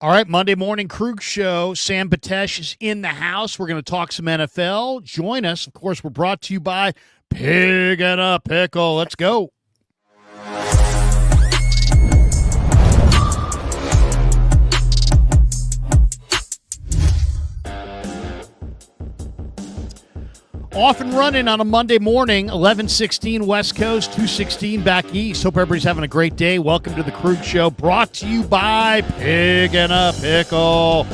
All right, Monday morning Krug Show. Sam Batesh is in the house. We're going to talk some NFL. Join us. Of course, we're brought to you by Pig and a Pickle. Let's go. Off and running on a Monday morning, 11:16 West Coast, 2:16 back east. Hope everybody's having a great day. Welcome to the Krug Show, brought to you by Pig and a Pickle,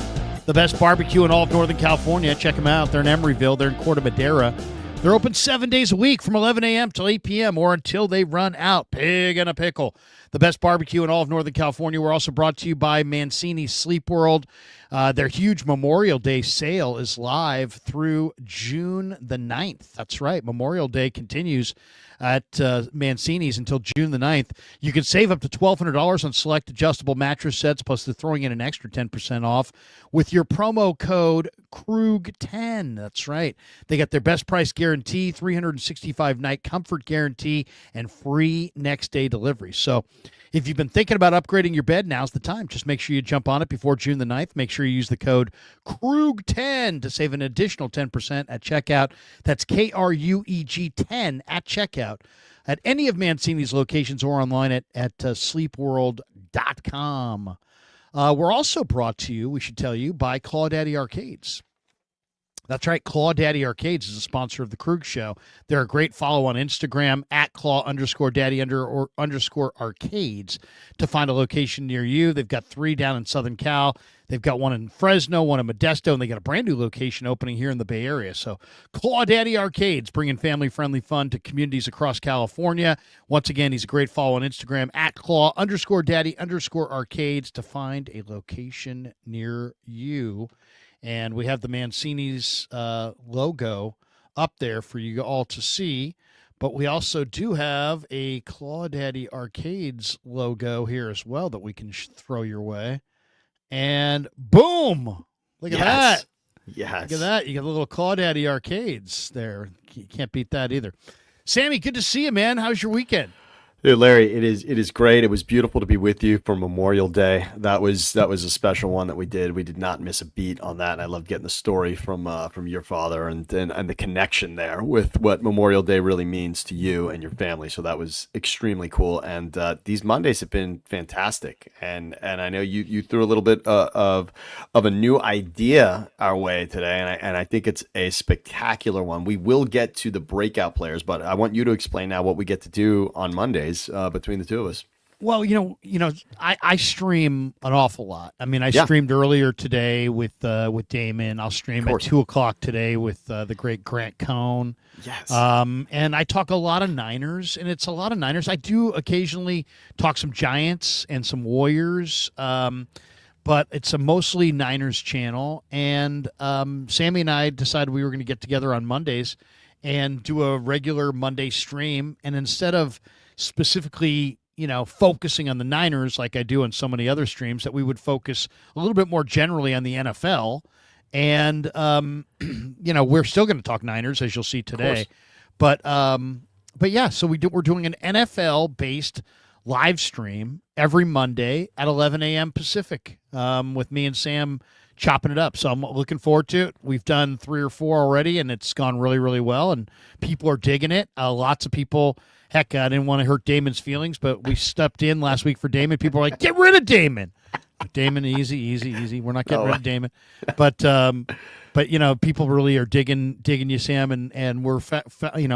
the best barbecue in all of Northern California. Check them out. They're in Emeryville. They're in Corte Madera. They're open 7 days a week from 11 a.m. till 8 p.m. or until they run out. Pig and a Pickle, the best barbecue in all of Northern California. We're also brought to you by Mancini's Sleep World. Their huge Memorial Day sale is live through June the 9th. That's right. Memorial Day continues at Mancini's until June the 9th. You can save up to $1,200 on select adjustable mattress sets, plus they're throwing in an extra 10% off with your promo code KRUG10. That's right. They got their best price guarantee, 365-night comfort guarantee, and free next-day delivery. So if you've been thinking about upgrading your bed, now's the time. Just make sure you jump on it before June the 9th. Make sure you use the code KRUG10 to save an additional 10% at checkout. That's KRUEG 10 at checkout at any of Mancini's locations or online at sleepworld.com. We're also brought to you, we should tell you, by Claw Daddy Arcades. That's right. Claw Daddy Arcades is a sponsor of the Krug Show. They're a great follow on Instagram at claw_daddy_arcades to find a location near you. They've got 3 down in Southern Cal. They've got one in Fresno, one in Modesto, and they got a brand new location opening here in the Bay Area. So Claw Daddy Arcades, bringing family-friendly fun to communities across California. Once again, he's a great follow on Instagram at claw_daddy_arcades to find a location near you. And we have the Mancini's logo up there for you all to see. But we also do have a Claw Daddy Arcades logo here as well that we can throw your way. And boom! Look at that. Yes. Look at that. You got a little Claw Daddy Arcades there. You can't beat that either. Sammy, good to see you, man. How's your weekend? Dude, Larry, it is great. It was beautiful to be with you for Memorial Day. That was a special one that we did. We did not miss a beat on that, and I loved getting the story from your father and the connection there with what Memorial Day really means to you and your family. So that was extremely cool. And these Mondays have been fantastic. And I know you threw a little bit of a new idea our way today, and I think it's a spectacular one. We will get to the breakout players, but I want you to explain now what we get to do on Mondays. Between the two of us. Well, I stream an awful lot. I mean, I streamed earlier today with Damon. I'll stream at 2:00 today with the great Grant Cohn. Yes. And I talk a lot of Niners, and it's a lot of Niners. I do occasionally talk some Giants and some Warriors, but it's a mostly Niners channel. And Sammy and I decided we were going to get together on Mondays and do a regular Monday stream. And instead of specifically, focusing on the Niners like I do on so many other streams, that we would focus a little bit more generally on the NFL. And, we're still going to talk Niners, as you'll see today. But yeah, so we're doing an NFL-based live stream every Monday at 11 a.m. Pacific with me and Sam chopping it up. So I'm looking forward to it. We've done 3 or 4 already, and it's gone really, really well, and people are digging it. Lots of people. Heck, I didn't want to hurt Damon's feelings, but we stepped in last week for Damon. People are like, get rid of Damon. Damon, easy. We're not getting rid of Damon. But people really are digging you, Sam, and we're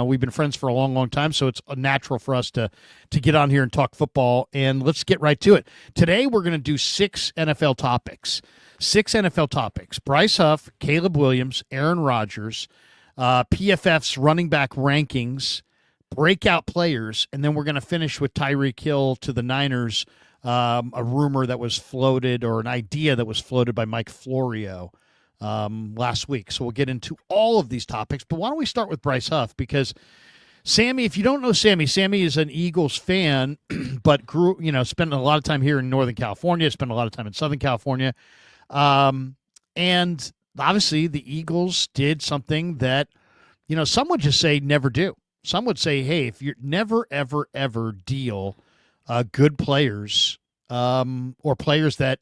we've been friends for a long, long time, so it's natural for us to get on here and talk football. And let's get right to it. Today we're going to do 6 NFL topics. 6 NFL topics. Bryce Huff, Caleb Williams, Aaron Rodgers, PFF's running back rankings, breakout players, and then we're going to finish with Tyreek Hill to the Niners, a rumor that was floated, or an idea that was floated by Mike Florio last week. So we'll get into all of these topics, but why don't we start with Bryce Huff? Because Sammy, if you don't know Sammy is an Eagles fan, but spent a lot of time here in Northern California, spent a lot of time in Southern California, and obviously the Eagles did something that, some would just say never do. Some would say, hey, if you never, ever, ever deal good players or players that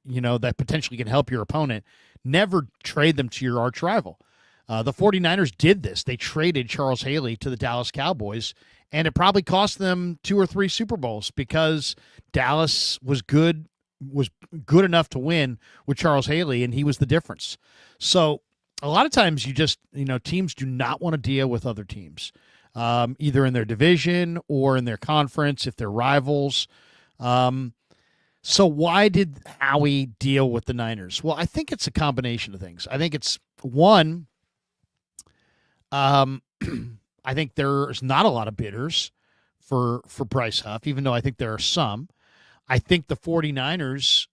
that potentially can help your opponent, never trade them to your arch rival. The 49ers did this. They traded Charles Haley to the Dallas Cowboys, and it probably cost them 2 or 3 Super Bowls because Dallas was good enough to win with Charles Haley, and he was the difference. So a lot of times teams do not want to deal with other teams, either in their division or in their conference if they're rivals. So why did Howie deal with the Niners? Well, I think it's a combination of things. I think it's one, I think there's not a lot of bidders for Bryce Huff, even though I think there are some. I think the 49ers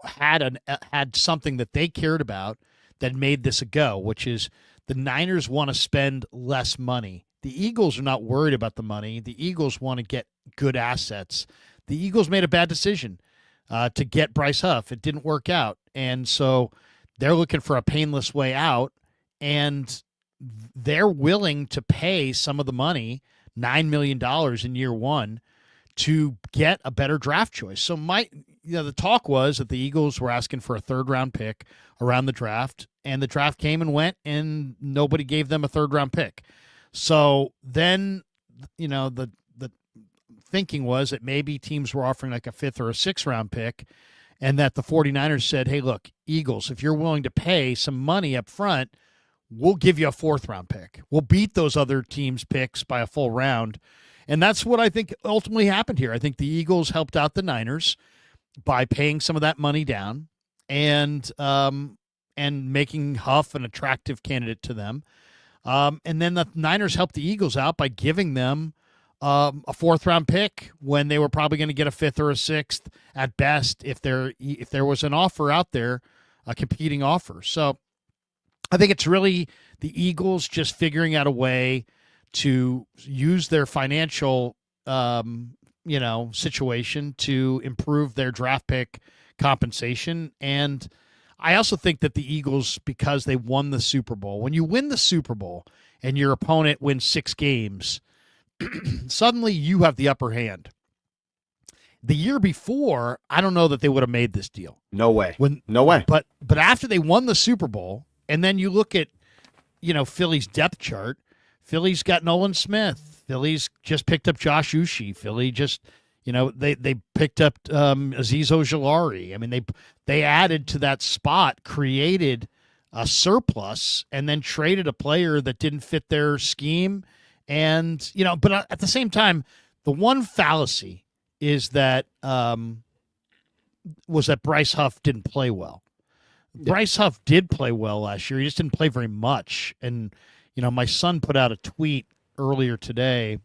had something that they cared about that made this a go, which is the Niners want to spend less money. The Eagles are not worried about the money. The Eagles want to get good assets. The Eagles made a bad decision to get Bryce Huff. It didn't work out. And so they're looking for a painless way out, and they're willing to pay some of the money, $9 million in year one, to get a better draft choice. So the talk was that the Eagles were asking for a 3rd-round pick around the draft, and the draft came and went, and nobody gave them a 3rd-round pick. So then, the thinking was that maybe teams were offering like a 5th or a 6th-round pick, and that the 49ers said, hey, look, Eagles, if you're willing to pay some money up front, we'll give you a 4th-round pick. We'll beat those other teams' picks by a full round. And that's what I think ultimately happened here. I think the Eagles helped out the Niners by paying some of that money down and making Huff an attractive candidate to them. And then the Niners helped the Eagles out by giving them a 4th-round pick when they were probably going to get a 5th or a 6th at best if there was an offer out there, a competing offer. So I think it's really the Eagles just figuring out a way to use their financial, situation to improve their draft pick compensation. And I also think that the Eagles, because they won the Super Bowl, when you win the Super Bowl and your opponent wins 6 games, suddenly you have the upper hand. The year before, I don't know that they would have made this deal. No way. No way. But after they won the Super Bowl, and then you look at, Philly's depth chart, Philly's got Nolan Smith. Philly's just picked up Josh Uche. Philly just, they picked up Azeez Ojulari. I mean, they added to that spot, created a surplus, and then traded a player that didn't fit their scheme. And, but at the same time, the one fallacy is that Bryce Huff didn't play well. Yeah. Bryce Huff did play well last year. He just didn't play very much. And, my son put out a tweet earlier today,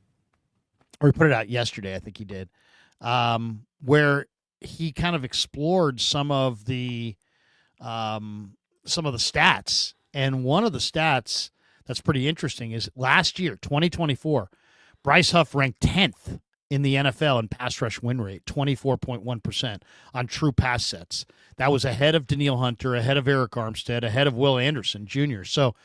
or he put it out yesterday, I think he did, where he kind of explored some of the stats. And one of the stats that's pretty interesting is last year, 2024, Bryce Huff ranked 10th in the NFL in pass rush win rate, 24.1% on true pass sets. That was ahead of Danielle Hunter, ahead of Eric Armstead, ahead of Will Anderson Jr. So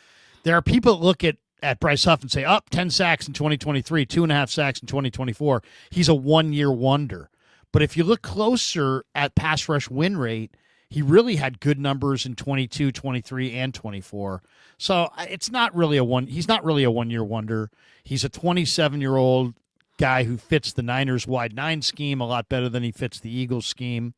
there are people that look at Bryce Huff and say, 10 sacks in 2023, 2.5 sacks in 2024. He's a one-year wonder. But if you look closer at pass rush win rate, he really had good numbers in 22, 23, and 24. So he's not really a one-year wonder. He's a 27-year-old guy who fits the Niners wide 9 scheme a lot better than he fits the Eagles scheme.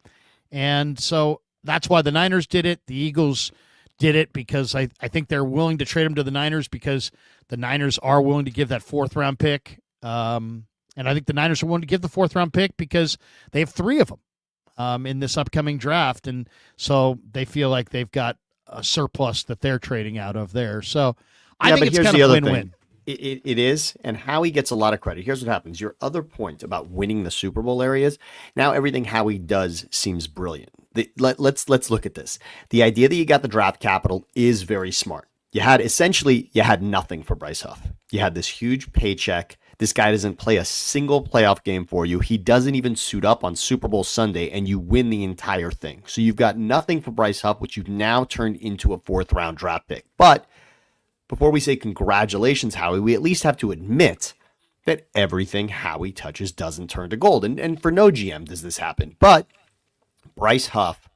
And so that's why the Niners did it. The Eagles did it because I think they're willing to trade him to the Niners because the Niners are willing to give that 4th-round pick. And I think the Niners are willing to give the 4th-round pick because they have 3 of them in this upcoming draft. And so they feel like they've got a surplus that they're trading out of there. So I think it's kind of win-win. It is, and Howie gets a lot of credit. Here's what happens. Your other point about winning the Super Bowl areas, now everything Howie does seems brilliant. Let's look at this. The idea that you got the draft capital is very smart. You had nothing for Bryce Huff. You had this huge paycheck. This guy doesn't play a single playoff game for you. He doesn't even suit up on Super Bowl Sunday, and you win the entire thing. So you've got nothing for Bryce Huff, which you've now turned into a 4th-round draft pick. But before we say congratulations, Howie, we at least have to admit that everything Howie touches doesn't turn to gold. And for no GM does this happen. But Bryce Huff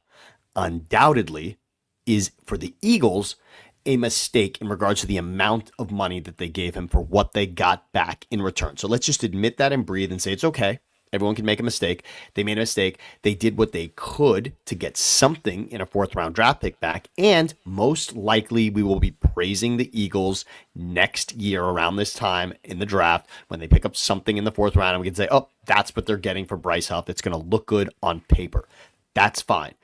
undoubtedly is, for the Eagles, a mistake in regards to the amount of money that they gave him for what they got back in return. So let's just admit that and breathe and say it's okay. Everyone can make a mistake. They made a mistake. They did what they could to get something in a fourth-round draft pick back. And most likely we will be praising the Eagles next year around this time in the draft when they pick up something in the fourth round. And we can say, oh, that's what they're getting for Bryce Huff. It's going to look good on paper. That's fine.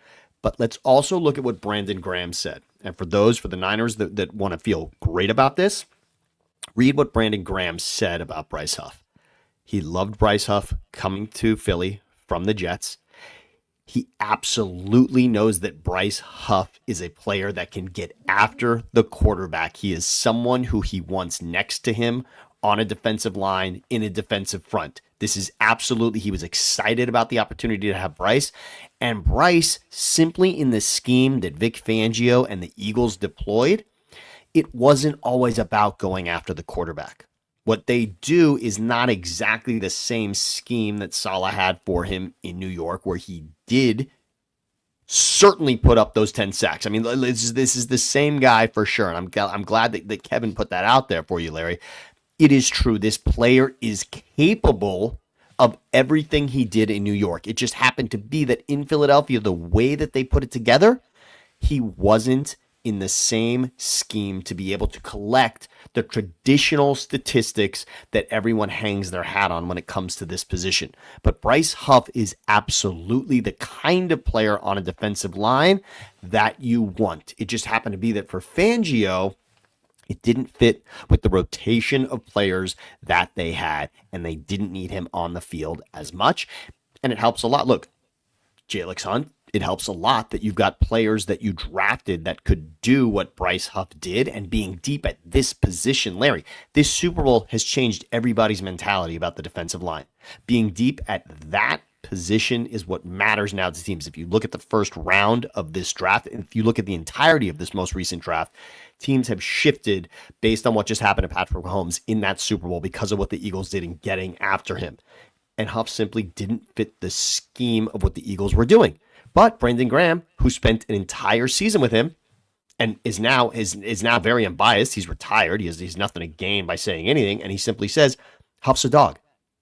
But let's also look at what Brandon Graham said. And for the Niners that want to feel great about this, read what Brandon Graham said about Bryce Huff. He loved Bryce Huff coming to Philly from the Jets. He absolutely knows that Bryce Huff is a player that can get after the quarterback. He is someone who he wants next to him on a defensive line, in a defensive front. This is absolutely, he was excited about the opportunity to have Bryce. And Bryce, simply in the scheme that Vic Fangio and the Eagles deployed, it wasn't always about going after the quarterback. What they do is not exactly the same scheme that Saleh had for him in New York, where he did certainly put up those 10 sacks. I mean, this is the same guy for sure. And I'm glad that Kevin put that out there for you, Larry. It is true. This player is capable of everything he did in New York. It just happened to be that in Philadelphia, the way that they put it together, he wasn't in the same scheme to be able to collect the traditional statistics that everyone hangs their hat on when it comes to this position. But Bryce Huff is absolutely the kind of player on a defensive line that you want. It just happened to be that for Fangio, it didn't fit with the rotation of players that they had, and they didn't need him on the field as much. And it helps a lot. Look, Jalix Hunt, it helps a lot that you've got players that you drafted that could do what Bryce Huff did, and being deep at this position. Larry, this Super Bowl has changed everybody's mentality about the defensive line. Being deep at that position is what matters now to teams. If you look at the first round of this draft, and if you look at the entirety of this most recent draft, teams have shifted based on what just happened to Patrick Mahomes in that Super Bowl because of what the Eagles did in getting after him. And Huff simply didn't fit the scheme of what the Eagles were doing. But Brandon Graham, who spent an entire season with him and is now very unbiased, he's retired, he's nothing to gain by saying anything, and he simply says, Huff's a dog.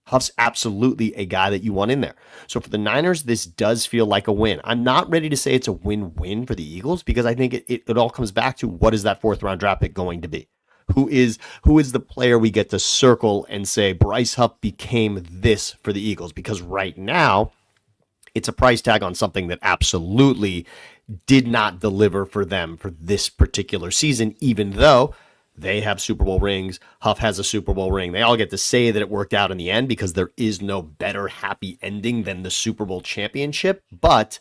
Huff's absolutely a guy that you want in there. So for the Niners, this does feel like a win. I'm not ready to say it's a win-win for the Eagles because I think it all comes back to what is that fourth-round draft pick going to be? Who is the player we get to circle and say Bryce Huff became this for the Eagles? Because right now, it's a price tag on something that absolutely did not deliver for them for this particular season, even though they have Super Bowl rings. Huff has a Super Bowl ring. They all get to say that it worked out in the end because there is no better happy ending than the Super Bowl championship. But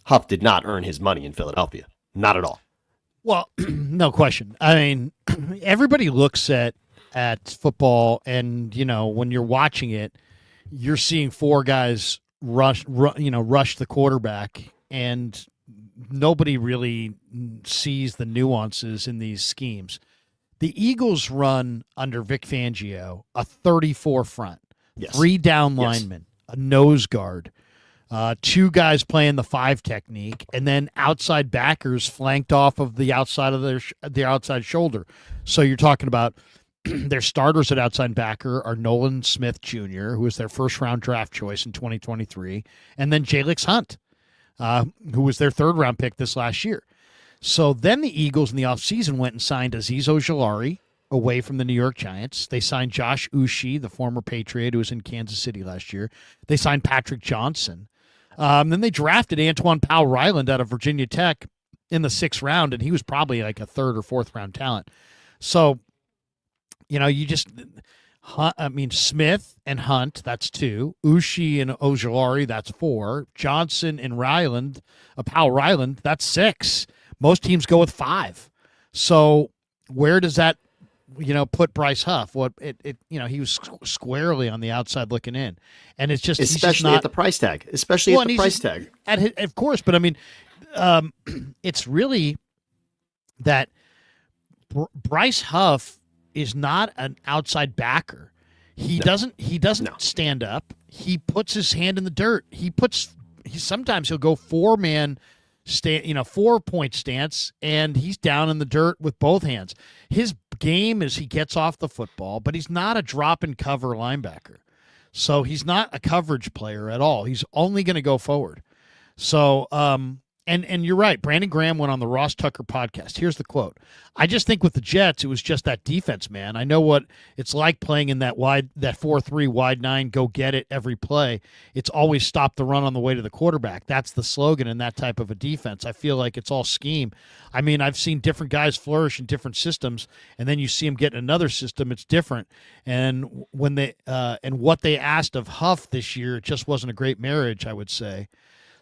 Huff did not earn his money in Philadelphia. Not at all. Well, no question. I mean, everybody looks at football, and when you're watching it, you're seeing four guys rush the quarterback, and nobody really sees the nuances in these schemes. The Eagles run under Vic Fangio a 34 front, yes. 3 down linemen, a nose guard, 2 guys playing the 5 technique, and then outside backers flanked off of the outside of their outside shoulder. So you're talking about their starters at outside backer are Nolan Smith Jr., who was their first-round draft choice in 2023, and then Jalix Hunt, who was their third-round pick this last year. So then the Eagles in the offseason went and signed Azeez Ojulari away from the New York Giants. They signed Josh Uche, the former Patriot who was in Kansas City last year. They signed Patrick Johnson. Then they drafted Antoine Powell-Ryland out of Virginia Tech in the 6th round, and he was probably like a 3rd or 4th-round talent. So Smith and Hunt, that's 2. Uche and Ojulari, that's 4. Johnson and Powell-Ryland, that's 6. Most teams go with 5. So where does that, put Bryce Huff? He was squarely on the outside looking in, and it's just especially at the price tag. Of course, but I mean, it's really that Bryce Huff is not an outside backer. He doesn't stand up. He puts his hand in the dirt. He puts sometimes he'll go 4-man stand, 4-point stance, and he's down in the dirt with both hands. His game is he gets off the football, but he's not a drop and cover linebacker. So he's not a coverage player at all. He's only going to go forward. So, and you're right. Brandon Graham went on the Ross Tucker podcast. Here's the quote. I just think with the Jets, it was just that defense, man. I know what it's like playing in that 4-3 wide 9, go get it every play. It's always stop the run on the way to the quarterback. That's the slogan in that type of a defense. I feel like it's all scheme. I mean, I've seen different guys flourish in different systems, and then you see them get in another system. It's different. And when and what they asked of Huff this year, it just wasn't a great marriage, I would say.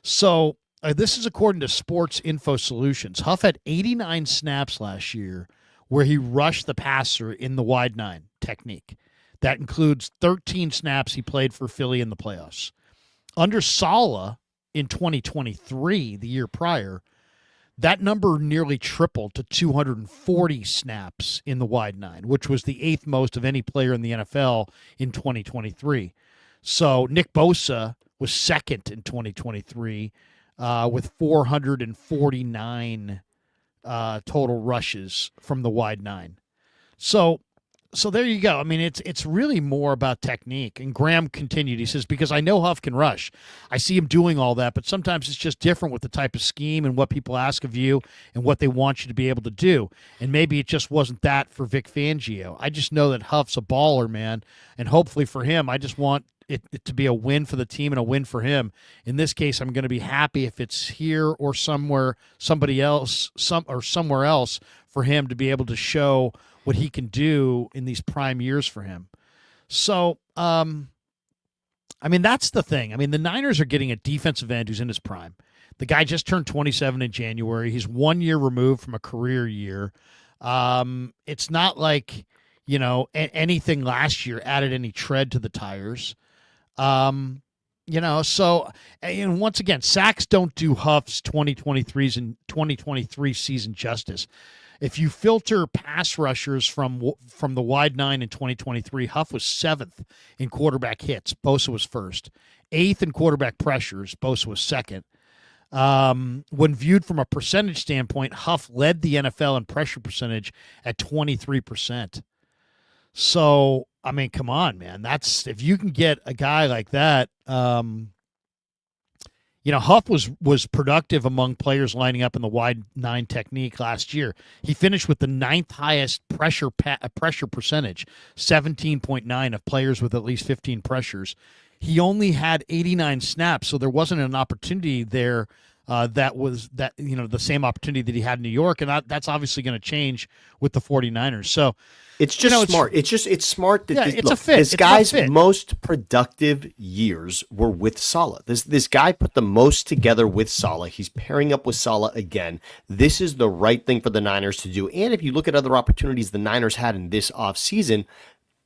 So this is according to Sports Info Solutions. Huff had 89 snaps last year where he rushed the passer in the wide 9 technique. That includes 13 snaps he played for Philly in the playoffs. Under Saleh in 2023, the year prior, that number nearly tripled to 240 snaps in the wide 9, which was the 8th most of any player in the NFL in 2023. So Nick Bosa was second in 2023 with 449 total rushes from the wide 9. So there you go. I mean, it's really more about technique. And Graham continued. He says, because I know Huff can rush. I see him doing all that, but sometimes it's just different with the type of scheme and what people ask of you and what they want you to be able to do. And maybe it just wasn't that for Vic Fangio. I just know that Huff's a baller, man. And hopefully for him, I just want it to be a win for the team and a win for him. In this case, I'm going to be happy if it's here or somewhere else for him to be able to show what he can do in these prime years for him. So, I mean, that's the thing. I mean, the Niners are getting a defensive end who's in his prime. The guy just turned 27 in January. He's 1 year removed from a career year. It's not like, anything last year added any tread to the tires. So, and once again, sacks don't do Huff's 2023 season justice. If you filter pass rushers from the wide 9 in 2023, Huff was 7th in quarterback hits. Bosa was 1st. 8th in quarterback pressures. Bosa was 2nd. When viewed from a percentage standpoint, Huff led the NFL in pressure percentage at 23%. So, I mean, come on, man. If you can get a guy like that, Huff was productive among players lining up in the wide 9 technique last year. He finished with the 9th highest pressure percentage, 17.9 of players with at least 15 pressures. He only had 89 snaps, so there wasn't an opportunity there the same opportunity that he had in New York, and that's obviously going to change with the 49ers. So it's just smart. It's smart that it's a fit. This guy's most productive years were with Saleh. This guy put the most together with Saleh. He's pairing up with Saleh again. This is the right thing for the Niners to do. And if you look at other opportunities the Niners had in this offseason,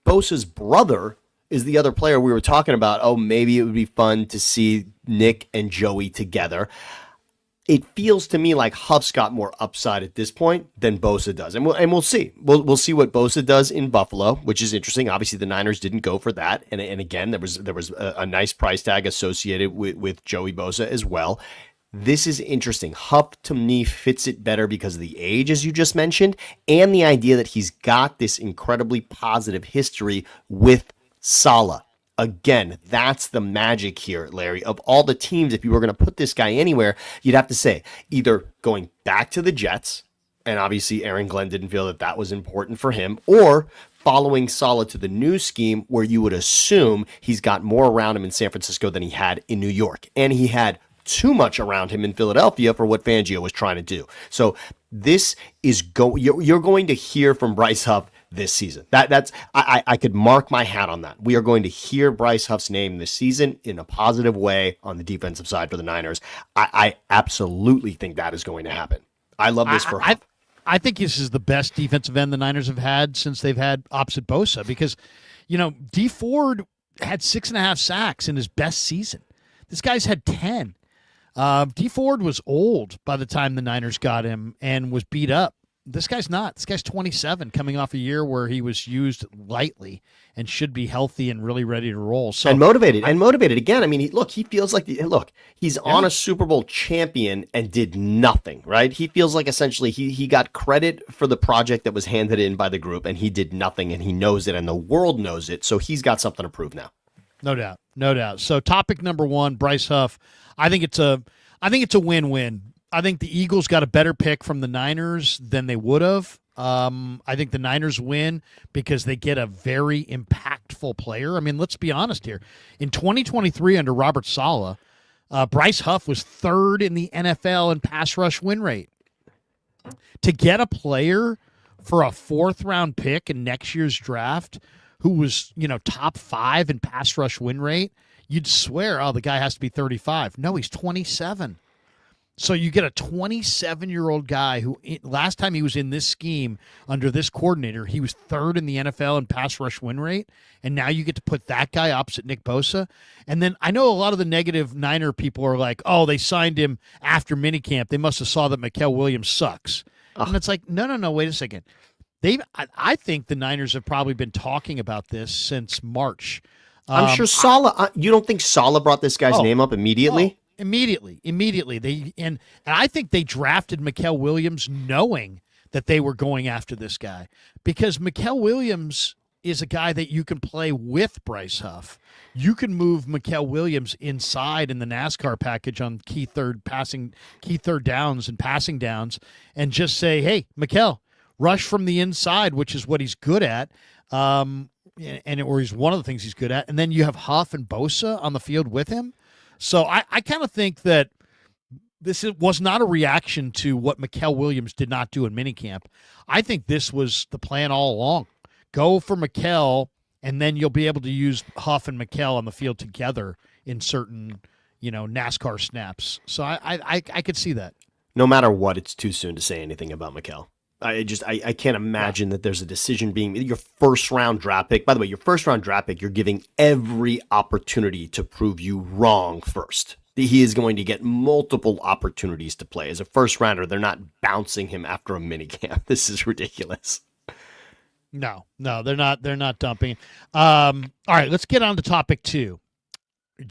Bosa's brother is the other player we were talking about. Oh, maybe it would be fun to see Nick and Joey together. It feels to me like Huff's got more upside at this point than Bosa does. And we'll see. We'll see what Bosa does in Buffalo, which is interesting. Obviously, the Niners didn't go for that. And again, there was a nice price tag associated with Joey Bosa as well. This is interesting. Huff, to me, fits it better because of the age, as you just mentioned, and the idea that he's got this incredibly positive history with Saleh. Again, that's the magic here, Larry. Of all the teams, if you were going to put this guy anywhere, you'd have to say either going back to the Jets, and obviously Aaron Glenn didn't feel that was important for him, or following Saleh to the new scheme where you would assume he's got more around him in San Francisco than he had in New York. And he had too much around him in Philadelphia for what Fangio was trying to do. So this is you're going to hear from Bryce Huff this season. I could mark my hat on that. We are going to hear Bryce Huff's name this season in a positive way on the defensive side for the Niners. I absolutely think that is going to happen. I love this for Huff. I think this is the best defensive end the Niners have had since they've had opposite Bosa because, D Ford had 6.5 sacks in his best season. This guy's had 10. D Ford was old by the time the Niners got him and was beat up. This guy's not. This guy's 27, coming off a year where he was used lightly and should be healthy and really ready to roll. So And motivated, again. I mean, he feels like he's on Yeah. a Super Bowl champion and did nothing, right? He feels like essentially he got credit for the project that was handed in by the group, and he did nothing, and he knows it, and the world knows it. So he's got something to prove now. No doubt, no doubt. So topic number one, Bryce Huff. I think it's a win-win. I think the Eagles got a better pick from the Niners than they would have. I think the Niners win because they get a very impactful player. I mean, let's be honest here. In 2023, under Robert Saleh, Bryce Huff was third in the NFL in pass rush win rate. To get a player for a fourth-round pick in next year's draft who was, top 5 in pass rush win rate, you'd swear, oh, the guy has to be 35. No, he's 27. So you get a 27-year-old guy who last time he was in this scheme under this coordinator, he was third in the NFL in pass rush win rate, and now you get to put that guy opposite Nick Bosa. And then I know a lot of the negative Niner people are like, oh, they signed him after minicamp. They must have saw that Mikael Williams sucks. And it's like, no, wait a second. I think the Niners have probably been talking about this since March. I'm sure Saleh. You don't think Saleh brought this guy's name up immediately? Immediately. And I think they drafted Mikael Williams knowing that they were going after this guy, because Mikael Williams is a guy that you can play with Bryce Huff. You can move Mikael Williams inside in the NASCAR package on key third downs and passing downs, and just say, hey, Mikael, rush from the inside, which is what he's good at. Or he's one of the things he's good at. And then you have Huff and Bosa on the field with him. So I kind of think that this was not a reaction to what Mikael Williams did not do in minicamp. I think this was the plan all along. Go for Mikael, and then you'll be able to use Huff and Mikael on the field together in certain, NASCAR snaps. So I could see that. No matter what, it's too soon to say anything about Mikael. I can't imagine that there's a decision being your first round draft pick. By the way, your first round draft pick, you're giving every opportunity to prove you wrong first. He is going to get multiple opportunities to play. As a first rounder, they're not bouncing him after a minicamp. This is ridiculous. No, they're not dumping. All right, let's get on to topic 2.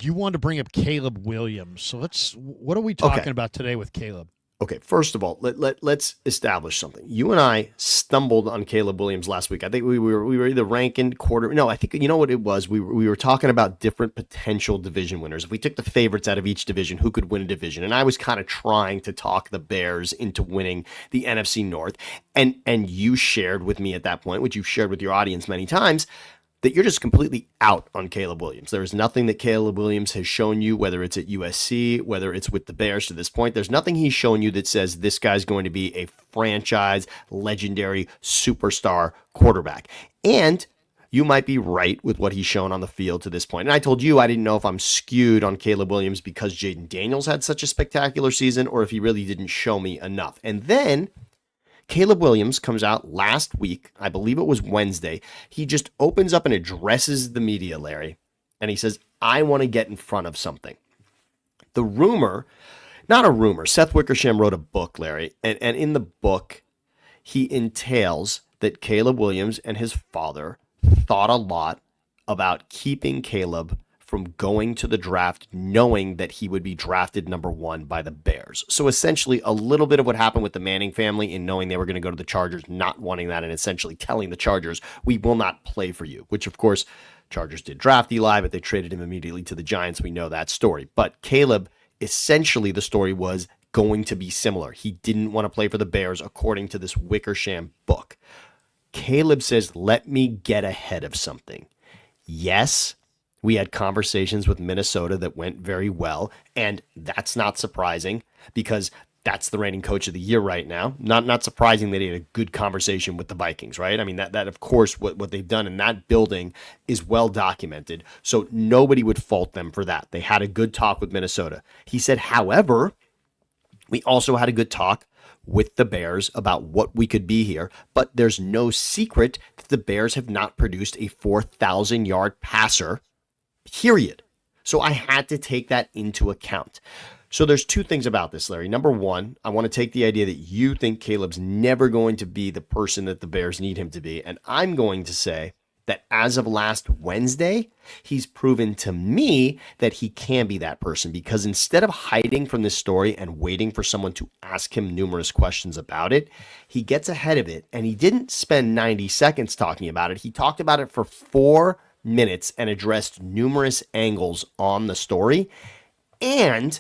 You wanted to bring up Caleb Williams. So what are we talking about today with Caleb? Okay, first of all, let's establish something. You and I stumbled on Caleb Williams last week. I think we were either ranking quarter. No, I think you know what it was. We were talking about different potential division winners. If we took the favorites out of each division, who could win a division? And I was kind of trying to talk the Bears into winning the NFC North. And you shared with me at that point, which you've shared with your audience many times, that you're just completely out on Caleb Williams. There is nothing that Caleb Williams has shown you, whether it's at USC, whether it's with the Bears to this point. There's nothing he's shown you that says this guy's going to be a franchise, legendary, superstar quarterback. And you might be right with what he's shown on the field to this point. And I told you I didn't know if I'm skewed on Caleb Williams because Jaden Daniels had such a spectacular season or if he really didn't show me enough. And then Caleb Williams comes out last week, I believe it was Wednesday. He just opens up and addresses the media, Larry, and he says, I want to get in front of something. The rumor, not a rumor, Seth Wickersham wrote a book, Larry, and in the book, he entails that Caleb Williams and his father thought a lot about keeping Caleb from going to the draft knowing that he would be drafted number 1 by the Bears. So essentially a little bit of what happened with the Manning family in knowing they were going to go to the Chargers, not wanting that, and essentially telling the Chargers, we will not play for you, which of course Chargers did draft Eli, but they traded him immediately to the Giants. We know that story. But Caleb, essentially the story was going to be similar. He didn't want to play for the Bears according to this Wickersham book. Caleb says, let me get ahead of something. Yes, we had conversations with Minnesota that went very well, and that's not surprising because that's the reigning coach of the year right now. Not surprising that he had a good conversation with the Vikings, right? I mean, that of course, what they've done in that building is well documented, so nobody would fault them for that. They had a good talk with Minnesota. He said, however, we also had a good talk with the Bears about what we could be here, but there's no secret that the Bears have not produced a 4,000-yard passer, period. So I had to take that into account. So there's two things about this, Larry. Number one, I want to take the idea that you think Caleb's never going to be the person that the Bears need him to be. And I'm going to say that as of last Wednesday, he's proven to me that he can be that person, because instead of hiding from this story and waiting for someone to ask him numerous questions about it, he gets ahead of it, and he didn't spend 90 seconds talking about it. He talked about it for 4 minutes and addressed numerous angles on the story. And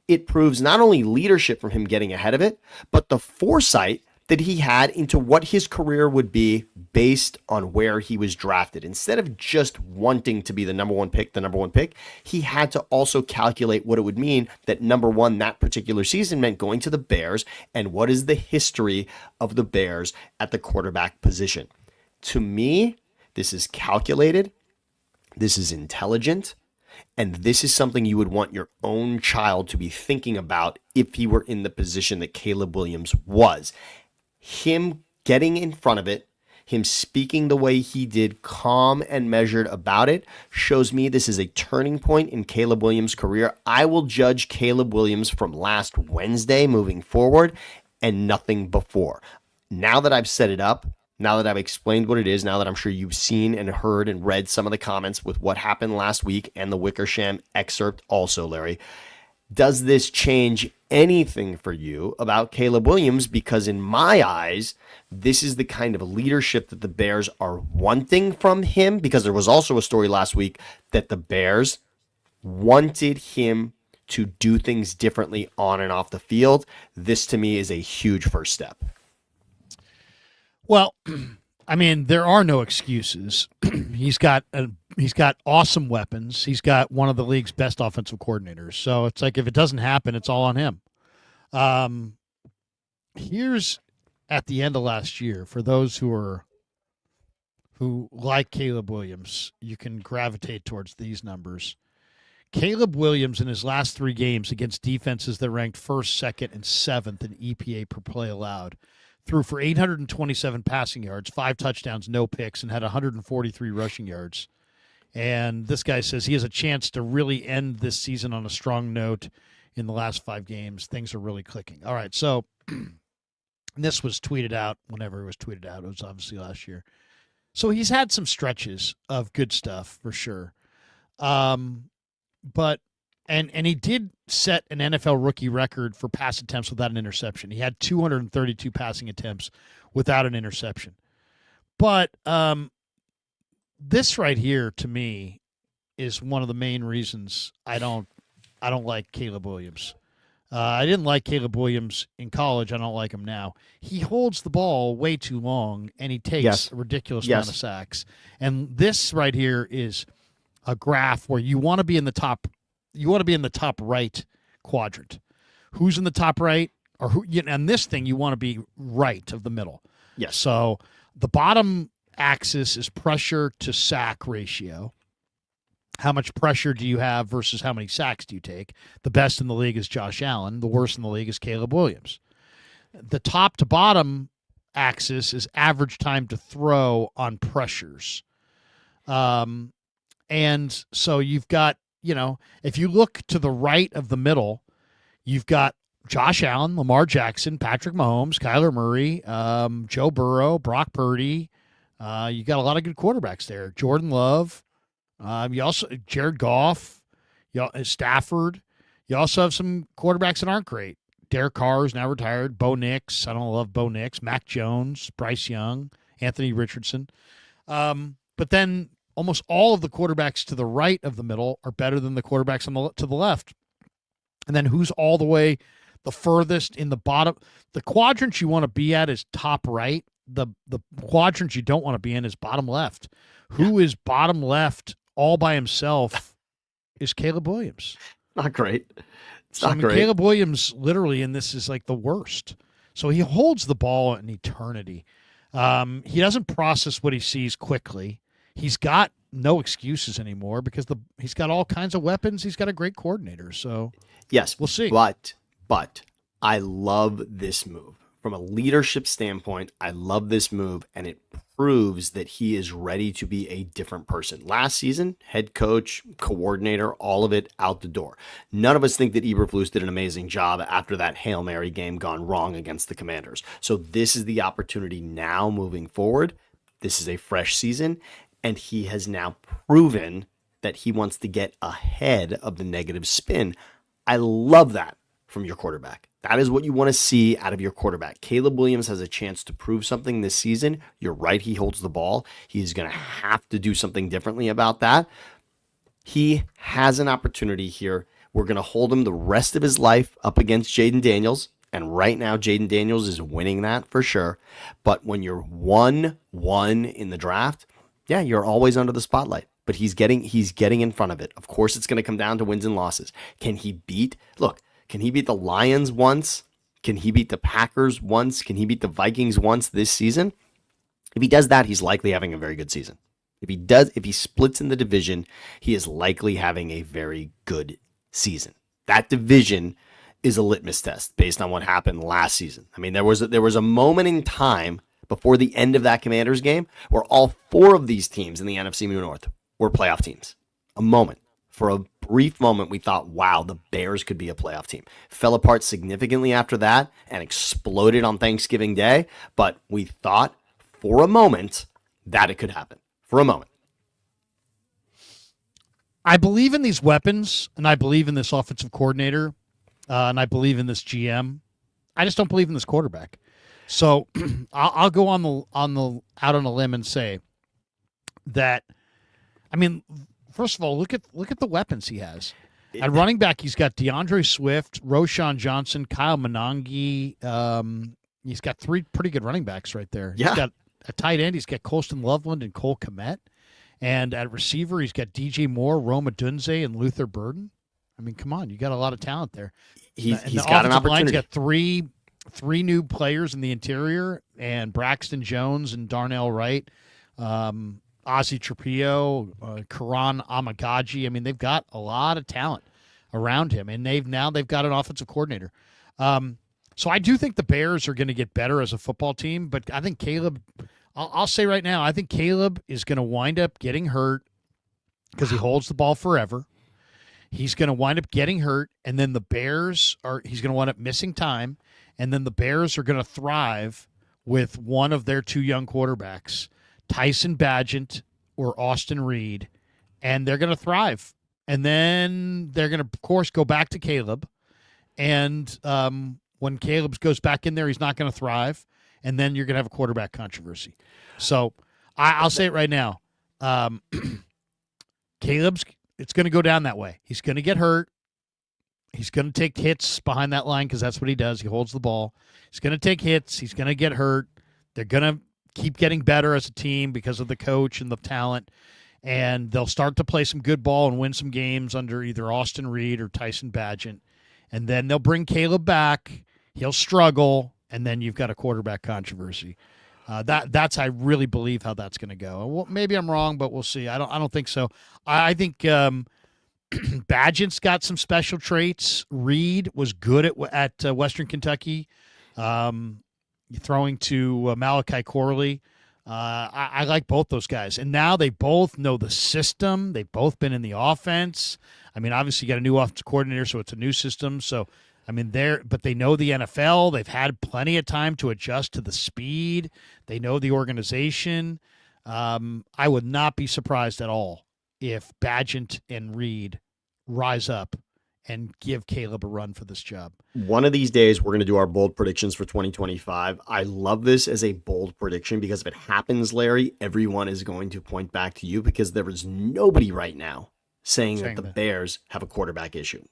it proves not only leadership from him getting ahead of it, but the foresight that he had into what his career would be based on where he was drafted. Instead of just wanting to be the number one pick, he had to also calculate what it would mean that number one that particular season meant going to the Bears, and what is the history of the Bears at the quarterback position. To me, this is calculated, this is intelligent, and this is something you would want your own child to be thinking about if he were in the position that Caleb Williams was. Him getting in front of it, him speaking the way he did, calm and measured about it, shows me this is a turning point in Caleb Williams' career. I will judge Caleb Williams from last Wednesday moving forward and nothing before. Now that I've set it up, now that I've explained what it is, now that I'm sure you've seen and heard and read some of the comments with what happened last week and the Wickersham excerpt also, Larry, does this change anything for you about Caleb Williams? Because in my eyes, this is the kind of leadership that the Bears are wanting from him, because there was also a story last week that the Bears wanted him to do things differently on and off the field. This to me is a huge first step. Well, I mean, there are no excuses. He's got awesome weapons. He's got one of the league's best offensive coordinators. So it's like, if it doesn't happen, it's all on him. Here's at the end of last year, for those who like Caleb Williams, you can gravitate towards these numbers. Caleb Williams in his last 3 games against defenses that ranked first, second, and seventh in EPA per play allowed threw for 827 passing yards, 5 touchdowns, no picks, and had 143 rushing yards. And this guy says he has a chance to really end this season on a strong note in the last 5 games. Things are really clicking. All right, so this was tweeted out whenever it was tweeted out. It was obviously last year. So he's had some stretches of good stuff for sure. But he did set an NFL rookie record for pass attempts without an interception. He had 232 passing attempts without an interception. But this right here, to me, is one of the main reasons I don't like Caleb Williams. I didn't like Caleb Williams in college. I don't like him now. He holds the ball way too long, and he takes a ridiculous amount of sacks. And this right here is a graph where you want to be in the top. You want to be in the top right quadrant. Who's in the top right? Or who? And this thing, you want to be right of the middle. Yes. So the bottom axis is pressure to sack ratio. How much pressure do you have versus how many sacks do you take? The best in the league is Josh Allen. The worst in the league is Caleb Williams. The top to bottom axis is average time to throw on pressures. And so you've got, if you look to the right of the middle, you've got Josh Allen, Lamar Jackson, Patrick Mahomes, Kyler Murray, Joe Burrow, Brock Purdy. You got a lot of good quarterbacks there. Jordan Love. You also Jared Goff, Stafford. You also have some quarterbacks that aren't great. Derek Carr is now retired. Bo Nix. I don't love Bo Nix. Mac Jones, Bryce Young, Anthony Richardson. But then almost all of the quarterbacks to the right of the middle are better than the quarterbacks to the left. And then who's all the way the furthest in the bottom? The quadrant you want to be at is top right. The quadrant you don't want to be in is bottom left. Who is bottom left all by himself is Caleb Williams. Not great. It's not great. Caleb Williams literally in this is like the worst. So he holds the ball in eternity. He doesn't process what he sees quickly. He's got no excuses anymore because he's got all kinds of weapons. He's got a great coordinator. So yes, we'll see. But I love this move. From a leadership standpoint, I love this move, and it proves that he is ready to be a different person. Last season, head coach, coordinator, all of it out the door. None of us think that Eberflus did an amazing job after that Hail Mary game gone wrong against the Commanders. So this is the opportunity now moving forward. This is a fresh season, and he has now proven that he wants to get ahead of the negative spin. I love that from your quarterback. That is what you want to see out of your quarterback. Caleb Williams has a chance to prove something this season. You're right, he holds the ball. He's going to have to do something differently about that. He has an opportunity here. We're going to hold him the rest of his life up against Jaden Daniels. And right now, Jaden Daniels is winning that for sure. But when you're 1-1 in the draft, yeah, you're always under the spotlight. But he's getting in front of it. Of course, it's going to come down to wins and losses. Can he beat the Lions once? Can he beat the Packers once? Can he beat the Vikings once this season? If he does that, he's likely having a very good season. If he splits in the division, he is likely having a very good season. That division is a litmus test based on what happened last season. I mean, there was a moment in time before the end of that Commanders game where all four of these teams in the NFC North were playoff teams. A moment. For a brief moment, we thought, wow, the Bears could be a playoff team. Fell apart significantly after that and exploded on Thanksgiving Day. But we thought for a moment that it could happen. For a moment. I believe in these weapons, and I believe in this offensive coordinator, and I believe in this GM. I just don't believe in this quarterback. So I'll go out on a limb and say that. I mean, first of all, look at the weapons he has. At running back, he's got DeAndre Swift, Roshan Johnson, Kyle Monangi. He's got three pretty good running backs right there. Yeah. He's got a tight end. He's got Colston Loveland and Cole Kmet. And at receiver, he's got DJ Moore, Roma Dunze, and Luther Burden. I mean, come on, you got a lot of talent there. He's got an opportunity. He's got three new players in the interior, and Braxton Jones and Darnell Wright. Ozzie Trapillo, Karan Amagaji. I mean, they've got a lot of talent around him, and they've got an offensive coordinator. So I do think the Bears are going to get better as a football team, but I think Caleb, I'll say right now, I think Caleb is going to wind up getting hurt because he holds the ball forever. He's going to wind up getting hurt, and then he's going to wind up missing time, and then the Bears are going to thrive with one of their two young quarterbacks, Tyson Bagent or Austin Reed, and they're going to thrive. And then they're going to, of course, go back to Caleb. And when Caleb goes back in there, he's not going to thrive. And then you're going to have a quarterback controversy. So I'll say it right now. It's going to go down that way. He's going to get hurt. He's going to take hits behind that line because that's what he does. He holds the ball. He's going to take hits. He's going to get hurt. They're going to keep getting better as a team because of the coach and the talent, and they'll start to play some good ball and win some games under either Austin Reed or Tyson Bagent, and then they'll bring Caleb back. He'll struggle, and then you've got a quarterback controversy. That's I really believe how that's going to go. Well, maybe I'm wrong, but we'll see. I don't think so. I think Bagent's got some special traits. Reed was good at Western Kentucky. Throwing to Malachi Corley. I like both those guys. And now they both know the system. They've both been in the offense. I mean, obviously you got a new offensive coordinator, so it's a new system. So, I mean, but they know the NFL. They've had plenty of time to adjust to the speed. They know the organization. I would not be surprised at all if Bagent and Reed rise up and give Caleb a run for this job. One of these days, we're going to do our bold predictions for 2025. I love this as a bold prediction because if it happens, Larry, everyone is going to point back to you because there is nobody right now saying that the Bears have a quarterback issue.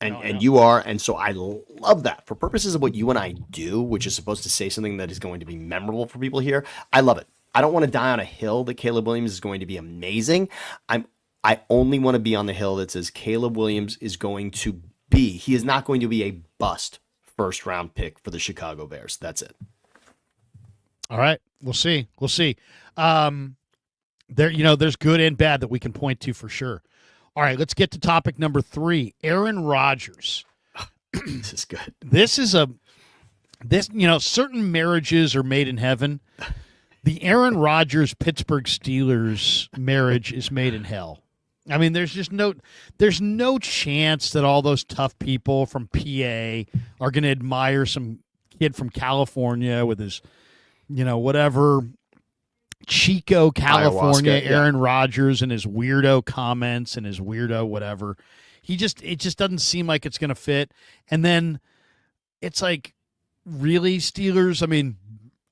And you are. And so I love that. For purposes of what you and I do, which is supposed to say something that is going to be memorable for people here, I love it. I don't want to die on a hill that Caleb Williams is going to be amazing. I only want to be on the hill that says Caleb Williams is going to be, he is not going to be a bust first round pick for the Chicago Bears. That's it. All right. We'll see. There's good and bad that we can point to for sure. All right, let's get to topic number 3. Aaron Rodgers. This is good. Certain marriages are made in heaven. The Aaron Rodgers Pittsburgh Steelers marriage is made in hell. I mean, there's no chance that all those tough people from PA are going to admire some kid from California with his, whatever Chico, California, Ayahuasca, yeah. Aaron Rodgers and his weirdo comments and his weirdo whatever. It just doesn't seem like it's going to fit. And then it's like, really, Steelers? I mean,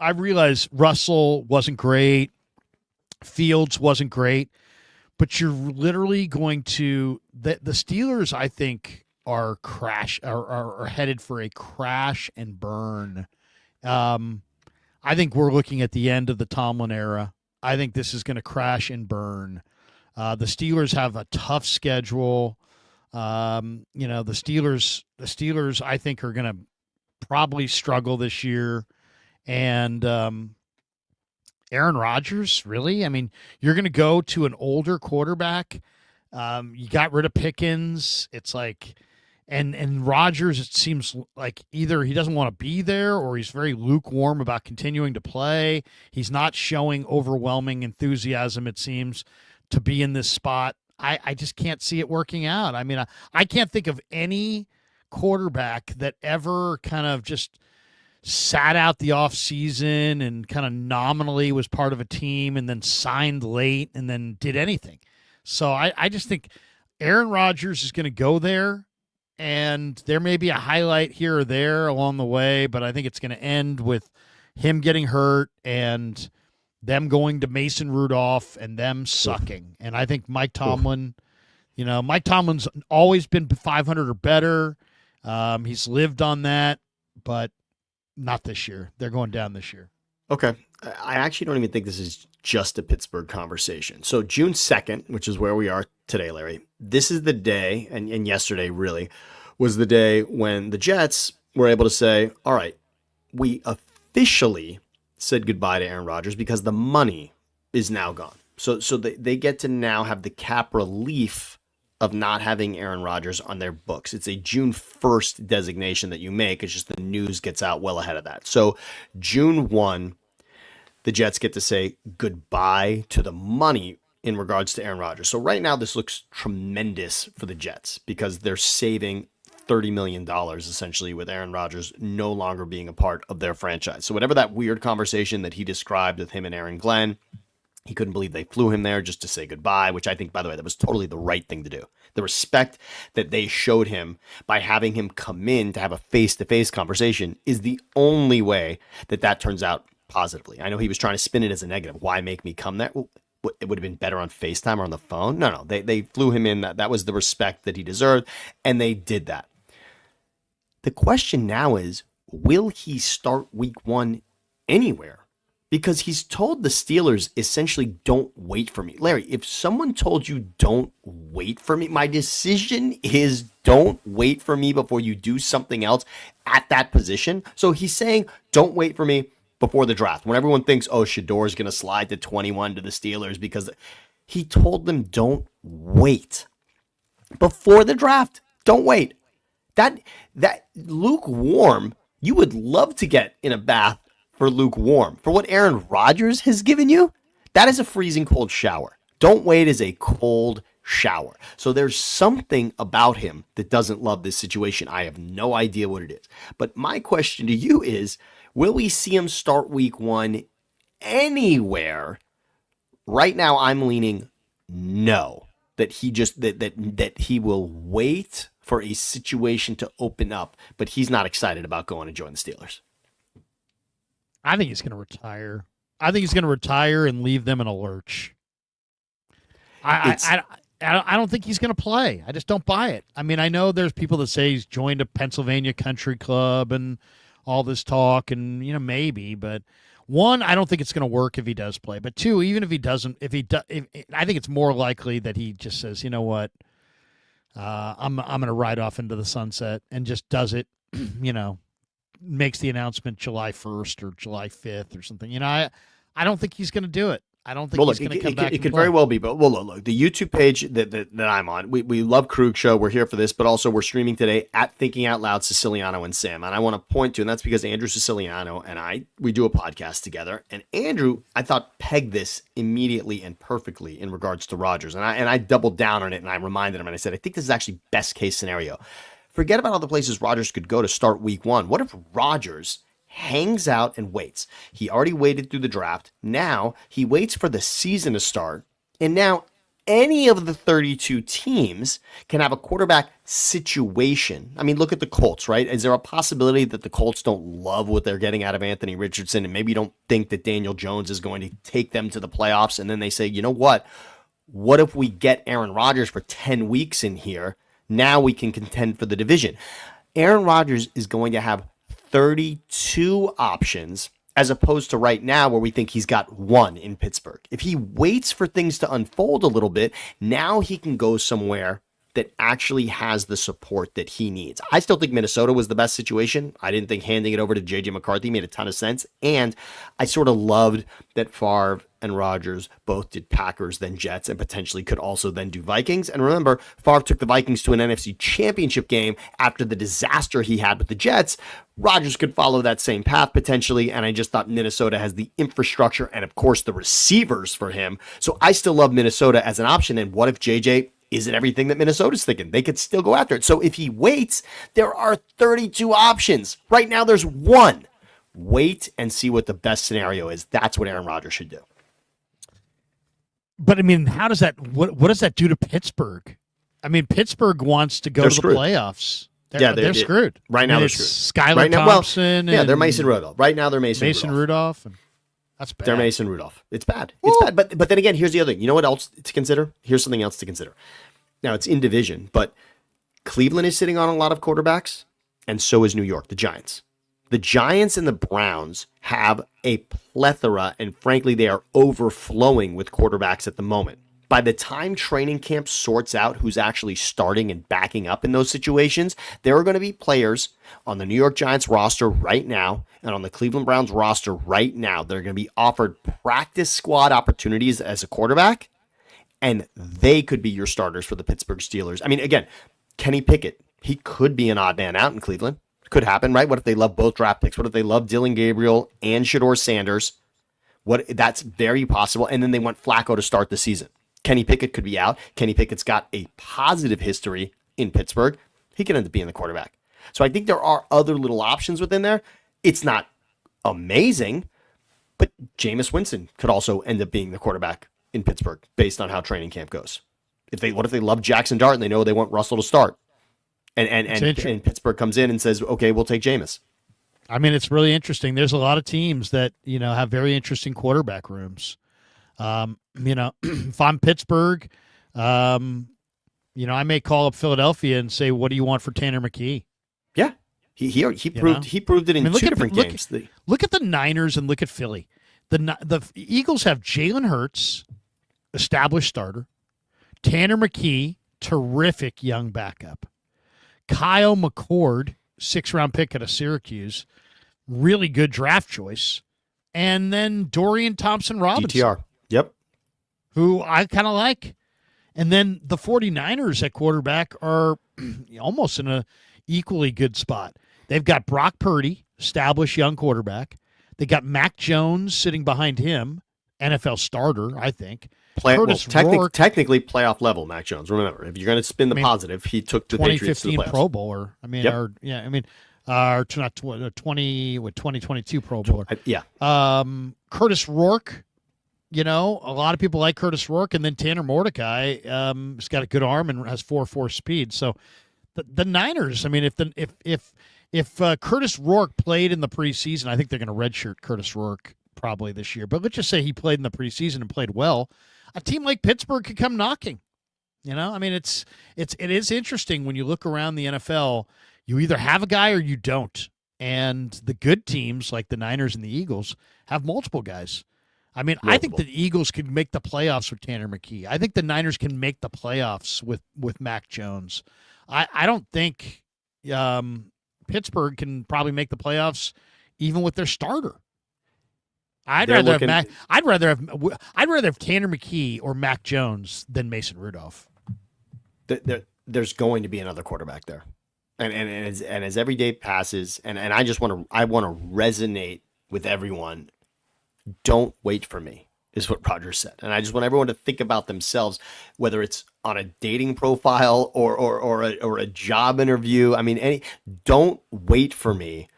I realize Russell wasn't great, Fields wasn't great, but you're literally going to the Steelers, I think, are headed for a crash and burn. I think we're looking at the end of the Tomlin era. I think this is going to crash and burn. The Steelers have a tough schedule. The Steelers, I think, are going to probably struggle this year. And Aaron Rodgers, really? I mean, you're going to go to an older quarterback. You got rid of Pickens. It's like, and Rodgers, it seems like either he doesn't want to be there or he's very lukewarm about continuing to play. He's not showing overwhelming enthusiasm, it seems, to be in this spot. I just can't see it working out. I mean, I can't think of any quarterback that ever kind of just sat out the offseason and kind of nominally was part of a team and then signed late and then did anything. So I just think Aaron Rodgers is going to go there, and there may be a highlight here or there along the way, but I think it's going to end with him getting hurt and them going to Mason Rudolph and them sucking. And I think Mike Tomlin's always been 500 or better. He's lived on that, but not this year. They're going down this year. Okay. I actually don't even think this is just a Pittsburgh conversation. So June 2nd, which is where we are today, Larry, this is the day, and yesterday really was the day when the Jets were able to say, all right, we officially said goodbye to Aaron Rodgers because the money is now gone. So they get to now have the cap relief of not having Aaron Rodgers on their books. It's a June 1st designation that you make. It's just the news gets out well ahead of that. So June 1, the Jets get to say goodbye to the money in regards to Aaron Rodgers. So right now this looks tremendous for the Jets because they're saving $30 million essentially with Aaron Rodgers no longer being a part of their franchise. So whatever that weird conversation that he described with him and Aaron Glenn, he couldn't believe they flew him there just to say goodbye, which I think, by the way, that was totally the right thing to do. The respect that they showed him by having him come in to have a face-to-face conversation is the only way that turns out positively. I know he was trying to spin it as a negative. Why make me come there? Well, it would have been better on FaceTime or on the phone. No, they flew him in. That was the respect that he deserved, and they did that. The question now is, will he start week 1 anywhere? Because he's told the Steelers essentially, don't wait for me. Larry, if someone told you don't wait for me, my decision is don't wait for me before you do something else at that position. So he's saying, don't wait for me before the draft. When everyone thinks, oh, Shador's going to slide to 21 to the Steelers, because he told them, don't wait. Before the draft, don't wait. That lukewarm, you would love to get in a bath for lukewarm. For what Aaron Rodgers has given you, that is a freezing cold shower. Don't wait is a cold shower. So there's something about him that doesn't love this situation. I have no idea what it is. But my question to you is, will we see him start week 1 anywhere? Right now, I'm leaning no. That he just that he will wait for a situation to open up, but he's not excited about going to join the Steelers. I think he's going to retire. I think he's going to retire and leave them in a lurch. I don't think he's going to play. I just don't buy it. I mean, I know there's people that say he's joined a Pennsylvania country club and all this talk, and maybe, but one, I don't think it's going to work if he does play. But two, even if he doesn't, I think it's more likely that he just says, you know what, I'm going to ride off into the sunset and just does it, makes the announcement July 1st or July 5th or something. I don't think he's going to do it. I don't think Well, he's look, going to come back. it could very well be, but well, look, the YouTube page that I'm on, we love Krug Show. We're here for this, but also we're streaming today at Thinking Out Loud, Siciliano and Sam. And I want to point to, and that's because Andrew Siciliano and we do a podcast together. And Andrew, I thought, pegged this immediately and perfectly in regards to Rodgers. And I doubled down on it, and I reminded him, and I said, I think this is actually best case scenario. Forget about all the places Rodgers could go to start week one. What if Rodgers hangs out and waits? He already waited through the draft. Now he waits for the season to start. And now any of the 32 teams can have a quarterback situation. I mean, look at the Colts, right? Is there a possibility that the Colts don't love what they're getting out of Anthony Richardson and maybe don't think that Daniel Jones is going to take them to the playoffs? And then they say, you know what? What if we get Aaron Rodgers for 10 weeks in here? Now we can contend for the division. Aaron Rodgers is going to have 32 options as opposed to right now where we think he's got one in Pittsburgh. If he waits for things to unfold a little bit, now he can go somewhere that actually has the support that he needs. I still think Minnesota was the best situation. I didn't think handing it over to J.J. McCarthy made a ton of sense. And I sort of loved that Favre and Rodgers both did Packers, then Jets, and potentially could also then do Vikings. And remember, Favre took the Vikings to an NFC championship game after the disaster he had with the Jets. Rodgers could follow that same path potentially, and I just thought Minnesota has the infrastructure and, of course, the receivers for him. So I still love Minnesota as an option. And what if JJ isn't everything that Minnesota's thinking? They could still go after it. So if he waits, there are 32 options. Right now, there's one. Wait and see what the best scenario is. That's what Aaron Rodgers should do. But I mean, how does that? What does that do to Pittsburgh? I mean, Pittsburgh wants to go to the playoffs. They're screwed. Right now, they're screwed. Skylar Thompson. Well, they're Mason Rudolph. Right now, they're Mason Rudolph. And that's bad. They're Mason Rudolph. It's bad. It's bad. But then again, here's the other thing. You know what else to consider? Here's something else to consider. Now, it's in division, but Cleveland is sitting on a lot of quarterbacks, and so is New York, the Giants. The Giants and the Browns have a plethora, and frankly, they are overflowing with quarterbacks at the moment. By the time training camp sorts out who's actually starting and backing up in those situations, there are going to be players on the New York Giants roster right now and on the Cleveland Browns roster right now that are going to be offered practice squad opportunities as a quarterback, and they could be your starters for the Pittsburgh Steelers. I mean, again, Kenny Pickett, he could be an odd man out in Cleveland. Could happen, right? What if they love both draft picks? What if they love Dylan Gabriel and Shedeur Sanders? That's very possible. And then they want Flacco to start the season. Kenny Pickett could be out. Kenny Pickett's got a positive history in Pittsburgh. He could end up being the quarterback. So I think there are other little options within there. It's not amazing, but Jameis Winston could also end up being the quarterback in Pittsburgh based on how training camp goes. What if they love Jackson Dart and they know they want Russell to start? And Pittsburgh comes in and says, okay, we'll take Jameis. I mean, it's really interesting. There's a lot of teams that, have very interesting quarterback rooms. If I'm Pittsburgh, I may call up Philadelphia and say, what do you want for Tanner McKee? Yeah. He proved it in two different games. Look at the Niners and look at Philly. The Eagles have Jalen Hurts, established starter, Tanner McKee, terrific young backup, Kyle McCord, 6th-round pick out of Syracuse, really good draft choice, and then Dorian Thompson-Robinson. DTR. Yep. Who I kind of like. And then the 49ers at quarterback are almost in a equally good spot. They've got Brock Purdy, established young quarterback. They got Mac Jones sitting behind him, NFL starter, I think. Technically playoff level, Mac Jones. Remember, if you're going to spin the positive, he took the Patriots to the playoffs. 2015 Pro Bowler. Not 2022 Pro Bowler. Curtis Rourke. A lot of people like Curtis Rourke, and then Tanner Mordecai has got a good arm and has 4.4 speed. So the Niners. I mean, if Curtis Rourke played in the preseason, I think they're going to redshirt Curtis Rourke probably this year. But let's just say he played in the preseason and played well. A team like Pittsburgh could come knocking. I mean, it is interesting when you look around the NFL. You either have a guy or you don't. And the good teams like the Niners and the Eagles have multiple guys. I mean, I think the Eagles could make the playoffs with Tanner McKee. I think the Niners can make the playoffs with Mac Jones. I don't think Pittsburgh can probably make the playoffs even with their starter. They're looking. I'd rather have Tanner McKee or Mac Jones than Mason Rudolph. There's going to be another quarterback there, and as every day passes, and I want to resonate with everyone. Don't wait for me is what Roger said, and I just want everyone to think about themselves, whether it's on a dating profile or a job interview. I mean, don't wait for me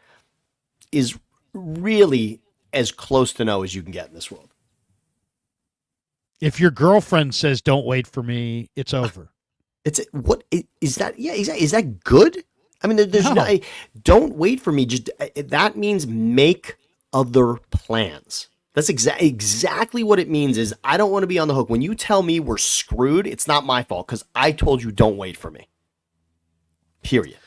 is really as close to no as you can get in this world. If your girlfriend says "Don't wait for me," it's over. It's what is that? Yeah, exactly. Is that good? I mean, there's no. Don't wait for me. Just that means make other plans. That's exactly what it means. Is I don't want to be on the hook when you tell me we're screwed. It's not my fault because I told you don't wait for me. Period.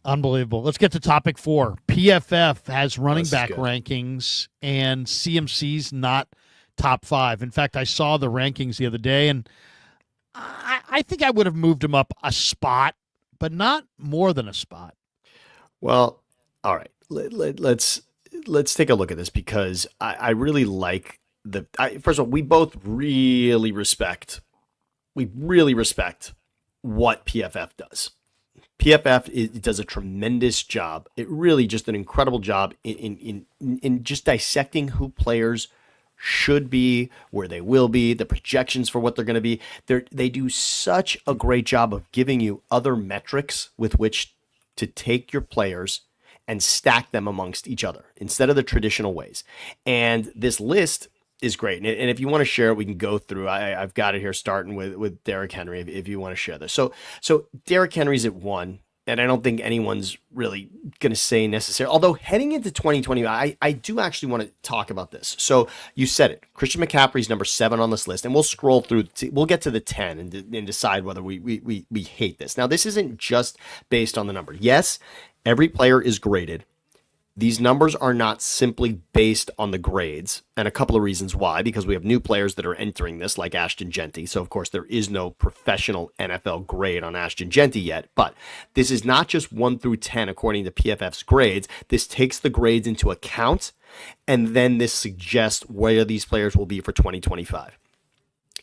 Unbelievable. Let's get to topic 4. PFF has running back rankings, and CMC's not top 5. In fact, I saw the rankings the other day, and I think I would have moved him up a spot, but not more than a spot. Well, all right. Let's take a look at this because I really like first of all, we both really respect what PFF does. PFF does a tremendous job. It really just an incredible job in just dissecting who players should be, where they will be, the projections for what they're going to be. They do such a great job of giving you other metrics with which to take your players and stack them amongst each other instead of the traditional ways. And this list is great. And if you want to share it, we can go through. I've got it here starting with Derrick Henry if you want to share this. So Derrick Henry's at 1. And I don't think anyone's really going to say necessarily. Although heading into 2020, I do actually want to talk about this. So you said it. Christian McCaffrey's number 7 on this list. And we'll scroll through. We'll get to the 10 and decide whether we hate this. Now, this isn't just based on the number. Yes, every player is graded. These numbers are not simply based on the grades, and a couple of reasons why, because we have new players that are entering this, like Ashton Genty. So, of course, there is no professional NFL grade on Ashton Genty yet, but this is not just 1 through 10 according to PFF's grades. This takes the grades into account, and then this suggests where these players will be for 2025.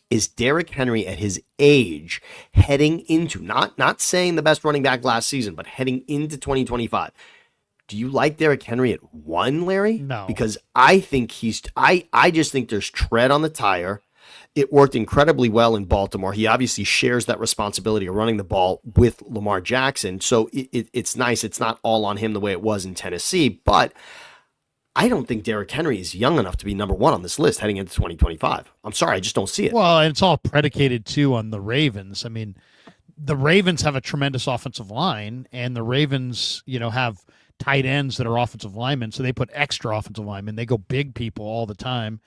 Is Derrick Henry at his age heading into, not saying the best running back last season, but heading into 2025? Do you like Derrick Henry at 1, Larry? No. Because I think I just think there's tread on the tire. It worked incredibly well in Baltimore. He obviously shares that responsibility of running the ball with Lamar Jackson. So it's nice. It's not all on him the way it was in Tennessee. But I don't think Derrick Henry is young enough to be number 1 on this list heading into 2025. I'm sorry. I just don't see it. Well, and it's all predicated, too, on the Ravens. I mean, the Ravens have a tremendous offensive line, and the Ravens, have tight ends that are offensive linemen, so they put extra offensive linemen. They go big people all the time,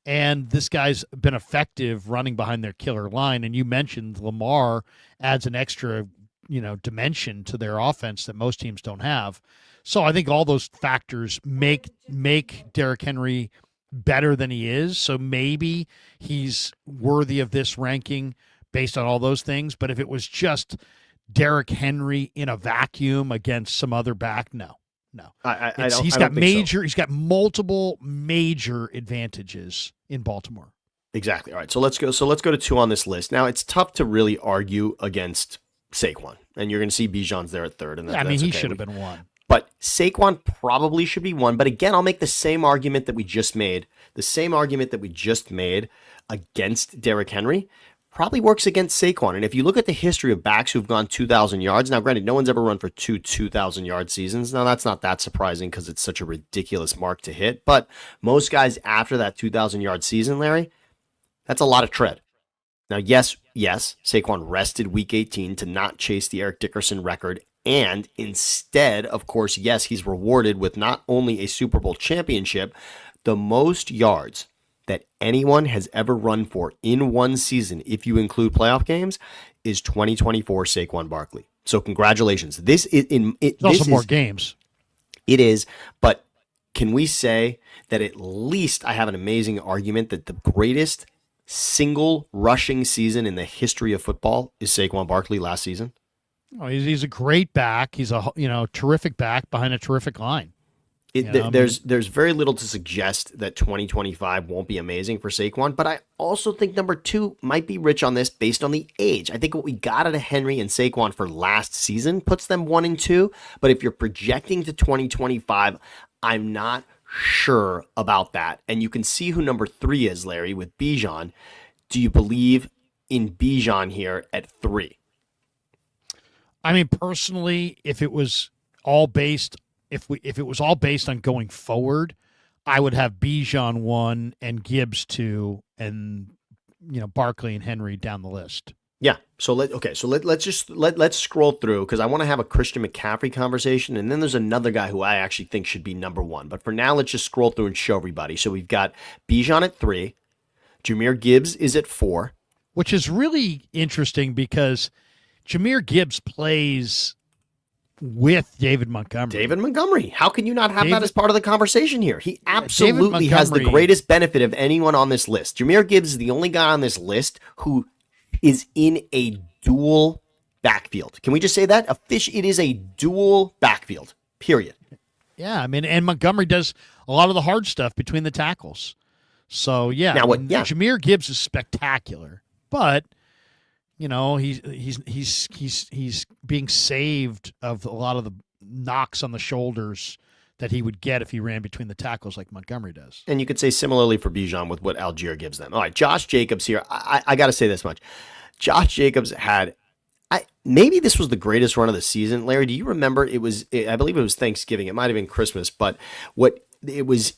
and this guy's been effective running behind their killer line. And you mentioned Lamar adds an extra, dimension to their offense that most teams don't have. So I think all those factors make Derrick Henry better than he is. So maybe he's worthy of this ranking based on all those things. But if it was just Derrick Henry in a vacuum against some other back, no. He's got multiple major advantages in Baltimore. Exactly. All right. So let's go to 2 on this list. Now, it's tough to really argue against Saquon, and you're going to see Bijan's there at 3rd. And he should have been 1. But Saquon probably should be 1. But again, I'll make the same argument that we just made. The same argument that we just made against Derrick Henry probably works against Saquon. And if you look at the history of backs who've gone 2,000 yards, now granted, no one's ever run for 2,000-yard seasons. Now, that's not that surprising because it's such a ridiculous mark to hit. But most guys after that 2,000-yard season, Larry, that's a lot of tread. Now, yes, Saquon rested Week 18 to not chase the Eric Dickerson record. And instead, of course, yes, he's rewarded with not only a Super Bowl championship, the most yards that anyone has ever run for in one season, if you include playoff games, is 2024 Saquon Barkley. So congratulations. It's also more games. It is, but can we say that at least I have an amazing argument that the greatest single rushing season in the history of football is Saquon Barkley last season? Oh, he's a great back. He's a terrific back behind a terrific line. You know, I mean, There's very little to suggest that 2025 won't be amazing for Saquon, but I also think number two might be rich on this based on the age. I think what we got out of Henry and Saquon for last season puts them 1 and 2. But if you're projecting to 2025, I'm not sure about that. And you can see who number three is, Larry, with Bijan. Do you believe in Bijan here at 3? I mean, personally, if it was all based, if it was all based on going forward, I would have Bijan 1 and Gibbs 2, and Barkley and Henry down the list. Yeah. So let's scroll through because I want to have a Christian McCaffrey conversation, and then there's another guy who I actually think should be number 1. But for now, let's just scroll through and show everybody. So we've got Bijan at 3, Jahmyr Gibbs is at 4, which is really interesting because Jahmyr Gibbs plays with David Montgomery. David Montgomery. How can you not have that as part of the conversation here? He absolutely has the greatest benefit of anyone on this list. Jahmyr Gibbs is the only guy on this list who is in a dual backfield. Can we just say that? It is a dual backfield, period. Yeah, I mean, and Montgomery does a lot of the hard stuff between the tackles. So, yeah, Jahmyr Gibbs is spectacular, but he's being saved of a lot of the knocks on the shoulders that he would get if he ran between the tackles like Montgomery does. And you could say similarly for Bijan with what Algier gives them. All right, Josh Jacobs here. I got to say this much. Josh Jacobs had maybe this was the greatest run of the season. Larry, do you remember? I believe it was Thanksgiving. It might have been Christmas, but it was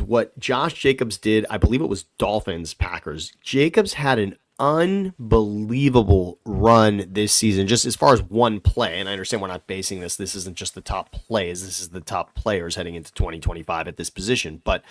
what Josh Jacobs did. I believe it was Dolphins, Packers. Jacobs had an unbelievable run this season, just as far as one play. And I understand we're not basing this. This isn't just the top plays. This is the top players heading into 2025 at this position. But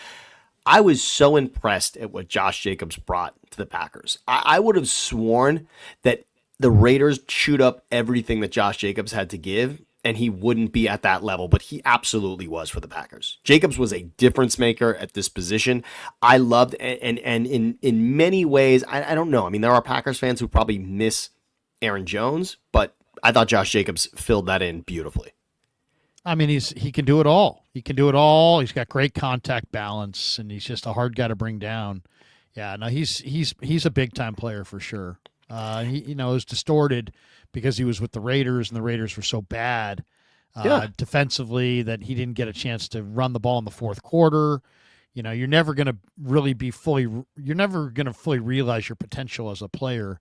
I was so impressed at what Josh Jacobs brought to the Packers. I would have sworn that the Raiders chewed up everything that Josh Jacobs had to give, and he wouldn't be at that level, but he absolutely was for the Packers. Jacobs was a difference maker at this position. I loved, and in many ways, I don't know. I mean, there are Packers fans who probably miss Aaron Jones, but I thought Josh Jacobs filled that in beautifully. I mean, he can do it all. He can do it all. He's got great contact balance, and he's just a hard guy to bring down. Yeah, no, he's a big time player for sure. He was distorted because he was with the Raiders, and the Raiders were so bad defensively that he didn't get a chance to run the ball in the fourth quarter. You're never going to fully realize your potential as a player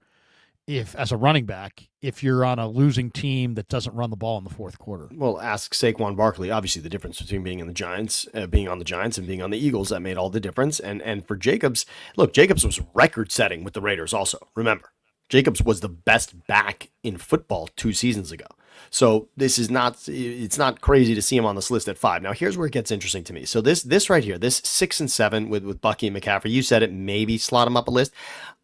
as a running back if you're on a losing team that doesn't run the ball in the fourth quarter. Well, ask Saquon Barkley. Obviously, the difference between being on the Giants, and being on the Eagles, that made all the difference. And for Jacobs, look, Jacobs was record-setting with the Raiders also. Remember, Jacobs was the best back in football 2 seasons ago. So it's not crazy to see him on this list at 5. Now, here's where it gets interesting to me. So this right here, this 6 and 7 with Bucky and McCaffrey, you said it, maybe slot him up a list.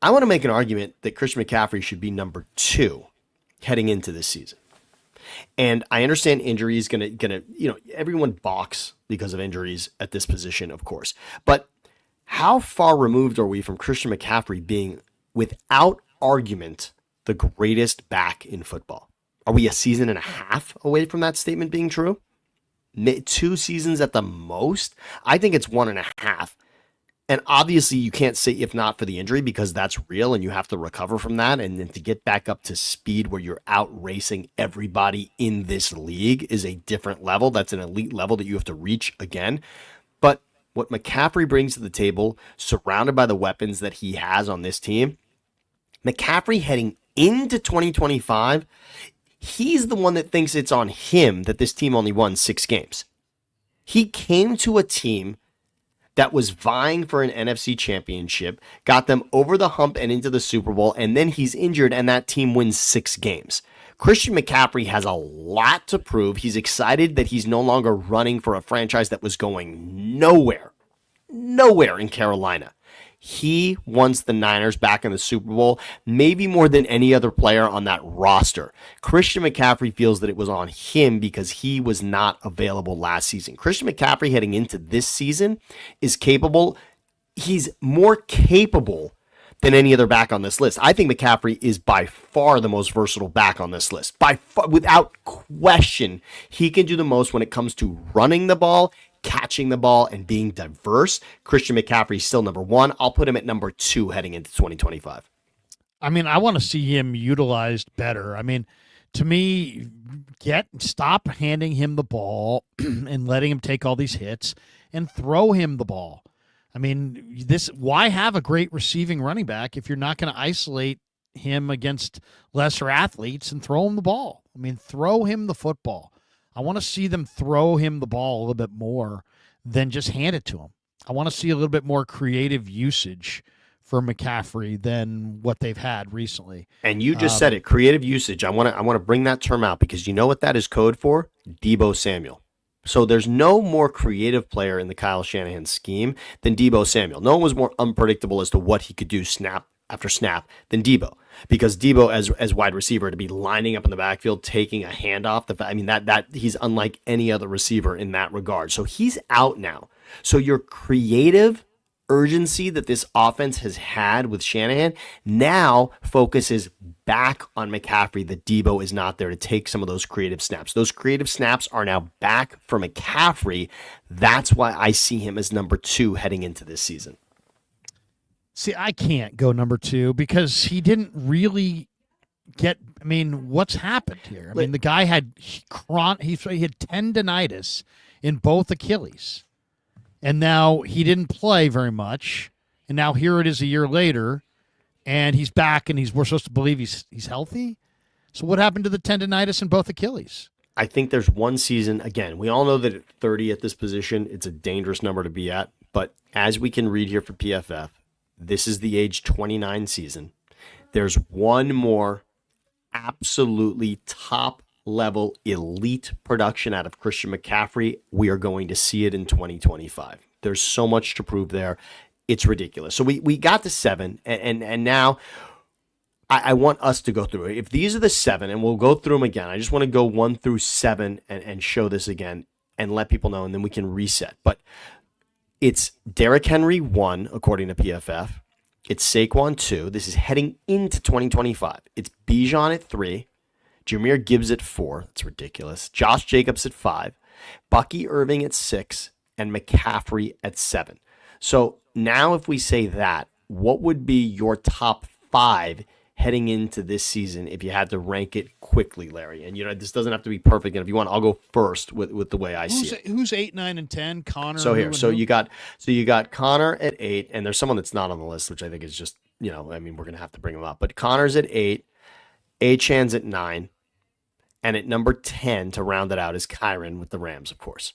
I want to make an argument that Christian McCaffrey should be number 2 heading into this season. And I understand injury is gonna everyone balks because of injuries at this position, of course. But how far removed are we from Christian McCaffrey being, without argument, the greatest back in football? Are we a season and a half away from that statement being true? 2 seasons at the most? I think it's 1.5. And obviously you can't say if not for the injury, because that's real and you have to recover from that. And then to get back up to speed where you're out racing everybody in this league is a different level. That's an elite level that you have to reach again. But what McCaffrey brings to the table, surrounded by the weapons that he has on this team, McCaffrey heading into 2025, he's the one that thinks it's on him that this team only won 6 games. He came to a team that was vying for an NFC championship, got them over the hump and into the Super Bowl, and then he's injured and that team wins 6 games. Christian McCaffrey has a lot to prove. He's excited that he's no longer running for a franchise that was going nowhere in Carolina. He wants the Niners back in the Super Bowl, maybe more than any other player on that roster. Christian McCaffrey feels that it was on him because he was not available last season. Christian McCaffrey heading into this season is capable. He's more capable than any other back on this list. I think McCaffrey is by far the most versatile back on this list. By far, without question, he can do the most when it comes to running the ball catching the ball and being diverse, Christian McCaffrey is still number one. I'll put him at number two heading into 2025. I mean, I want to see him utilized better. I mean, to me, stop handing him the ball and letting him take all these hits and throw him the ball. I mean, why have a great receiving running back if you're not going to isolate him against lesser athletes and throw him the ball? I mean, throw him the football. I want to see them throw him the ball a little bit more than just hand it to him. I want to see a little bit more creative usage for McCaffrey than what they've had recently. And you just said it, creative usage. I want to bring that term out because you know what that is code for? Deebo Samuel. So there's no more creative player in the Kyle Shanahan scheme than Deebo Samuel. No one was more unpredictable as to what he could do snap after snap than Deebo, because Deebo as wide receiver to be lining up in the backfield, taking a handoff. That he's unlike any other receiver in that regard. So he's out now. So your creative urgency that this offense has had with Shanahan now focuses back on McCaffrey, that Deebo is not there to take some of those creative snaps. Those creative snaps are now back for McCaffrey. That's why I see him as number two heading into this season. See, I can't go number two because he didn't really get. I mean, what's happened here? I mean, the guy had he had tendonitis in both Achilles, and now he didn't play very much. And now here it is a year later, and he's back, and we're supposed to believe he's healthy. So what happened to the tendonitis in both Achilles? I think there's one season. Again, we all know that at 30 at this position, it's a dangerous number to be at. But as we can read here for PFF, this is the age 29 season. There's one more absolutely top level elite production out of Christian McCaffrey. We are going to see it in 2025. There's so much to prove there. It's ridiculous. So we got to 7, and now I want us to go through it. If these are the 7, and we'll go through them again, I just want to go 1 through 7 and show this again and let people know, and then we can reset. But it's Derrick Henry 1, according to PFF. It's Saquon 2. This is heading into 2025. It's Bijan at 3. Jahmyr Gibbs at 4. That's ridiculous. Josh Jacobs at 5. Bucky Irving at 6. And McCaffrey at 7. So now if we say that, what would be your top 5 heading into this season if you had to rank it quickly, Larry? And this doesn't have to be perfect. And if you want, I'll go first with the way I see it. Who's 8, 9, and 10? Connor. So you got Connor at 8, and there's someone that's not on the list, which I think is just we're gonna have to bring him up. But Connor's at 8, Achan's at 9, and at number 10 to round it out is Kyron with the Rams, of course.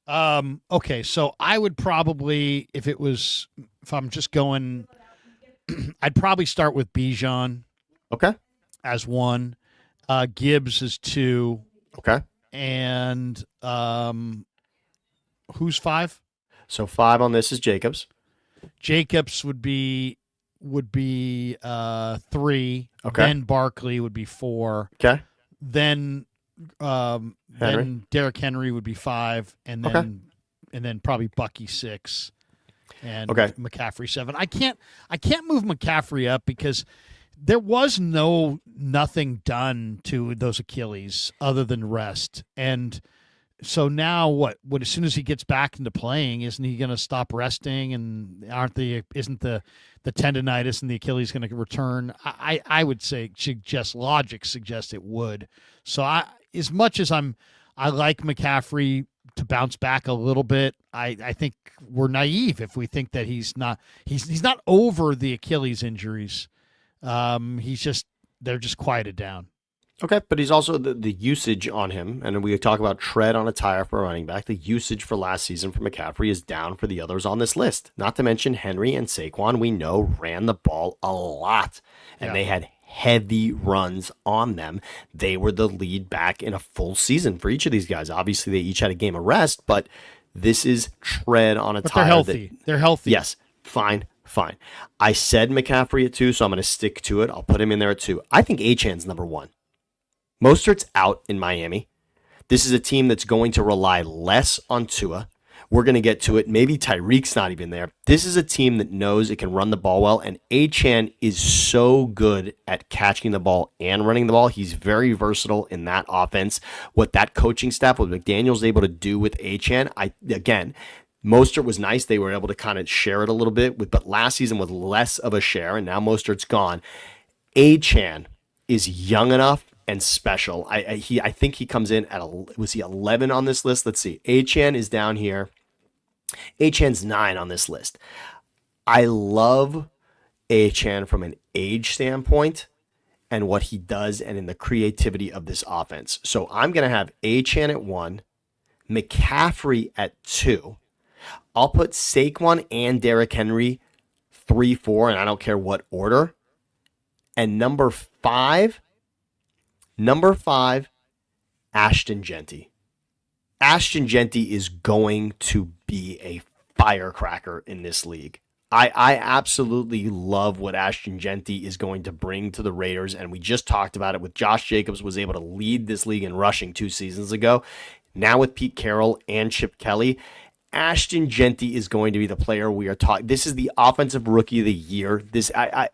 Okay, so I would probably, if I'm just going, I'd probably start with Bijan. Okay. As 1. Gibbs is 2. Okay. And who's 5? So 5 on this is Jacobs. Jacobs would be 3. Okay. Then Barkley would be 4. Okay. Then Derrick Henry would be 5, and then probably Bucky 6. And McCaffrey 7. I can't move McCaffrey up because there was nothing done to those Achilles other than rest. And so now what as soon as he gets back into playing, isn't he going to stop resting? And isn't the tendonitis and the Achilles going to return? I would say logic suggests it would. So as much as I like McCaffrey to bounce back a little bit, I think we're naive if we think that he's not over the Achilles injuries. They're just quieted down. Okay, but he's also the usage on him, and we talk about tread on a tire for a running back. The usage for last season for McCaffrey is down for the others on this list. Not to mention Henry and Saquon, we know, ran the ball a lot, and they had heavy runs on them. They were the lead back in a full season for each of these guys. Obviously, they each had a game of rest, but this is tread on a tire. They're healthy. Yes, fine. I said McCaffrey at 2, so I'm going to stick to it. I'll put him in there at 2. I think Achan's number 1. Mostert's out in Miami. This is a team that's going to rely less on Tua. We're going to get to it. Maybe Tyreek's not even there. This is a team that knows it can run the ball well, and Achane is so good at catching the ball and running the ball. He's very versatile in that offense. What that coaching staff, what McDaniel's able to do with Achane, again, Mostert was nice. They were able to kind of share it a little bit, but last season was less of a share, and now Mostert's gone. Achane is young enough and special. I think he comes in at was he 11 on this list? Let's see. Achane is down here. Achane's 9 on this list. I love Achane from an age standpoint and what he does and in the creativity of this offense. So I'm going to have Achane at 1, McCaffrey at 2. I'll put Saquon and Derrick Henry 3, 4, and I don't care what order. And number 5, Ashton Genty. Ashton Genty is going to be a firecracker in this league. I absolutely love what Ashton Genty is going to bring to the Raiders, and we just talked about it with Josh Jacobs was able to lead this league in rushing 2 seasons ago. Now with Pete Carroll and Chip Kelly, Ashton Genty is going to be the player we are talking. This is the offensive rookie of the year. I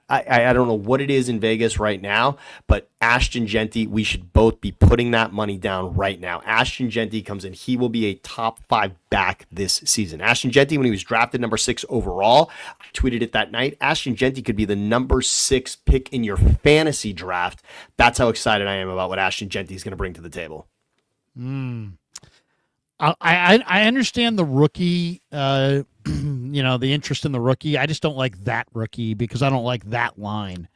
don't know what it is in Vegas right now, but Ashton Genty, we should both be putting that money down right now. Ashton Genty comes in. He will be a top 5 back this season. Ashton Genty, when he was drafted number 6 overall, I tweeted it that night. Ashton Genty could be the number 6 pick in your fantasy draft. That's how excited I am about what Ashton Genty is going to bring to the table. I understand the rookie, the interest in the rookie. I just don't like that rookie because I don't like that line.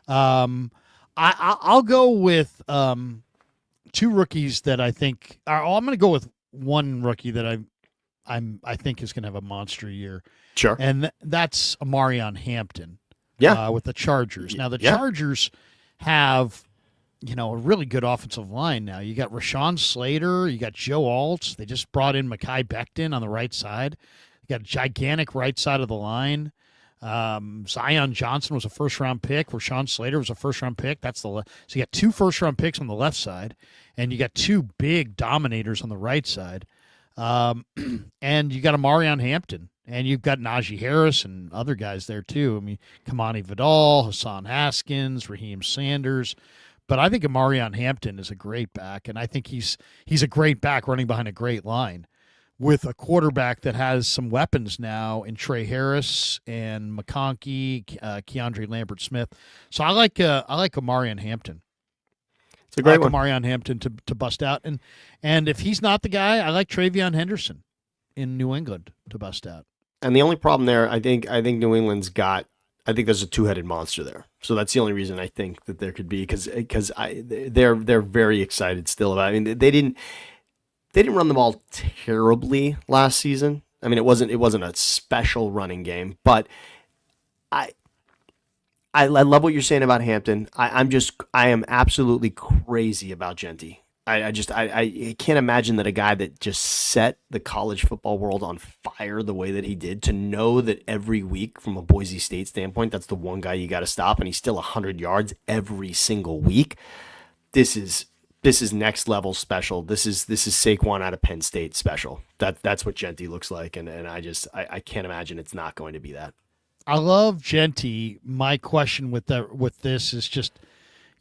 I'll go with 2 rookies that I think. I'm going to go with one rookie that I think is going to have a monster year. Sure, and that's Amarion Hampton. Yeah, with the Chargers. Now the Chargers have a really good offensive line now. You got Rashawn Slater, you got Joe Alt. They just brought in Mekhi Becton on the right side. You got a gigantic right side of the line. Zion Johnson was a first-round pick. Rashawn Slater was a first-round pick. So you got 2 first-round picks on the left side, and you got 2 big dominators on the right side. And you got Amarion Hampton, and you've got Najee Harris and other guys there too. I mean, Kamani Vidal, Hassan Haskins, Raheem Sanders. But I think Amarion Hampton is a great back, and I think he's a great back running behind a great line with a quarterback that has some weapons now in Trey Harris and McConkey, Keandre Lambert-Smith. So I like Amarion Hampton. It's a great one. Amarion Hampton to bust out, and if he's not the guy, I like Travion Henderson in New England to bust out. And the only problem there, I think New England's got. I think there's a 2-headed monster there, so that's the only reason I think that there could be because they're very excited still about. I mean, they didn't run the ball terribly last season. I mean, it wasn't a special running game, but I love what you're saying about Hampton. I am absolutely crazy about Genty. I can't imagine that a guy that just set the college football world on fire the way that he did, to know that every week from a Boise State standpoint, that's the one guy you got to stop, and he's still 100 yards every single week. This is next level special. This is Saquon out of Penn State special. That's what Genty looks like, and I can't imagine it's not going to be that. I love Genty. My question with this is just,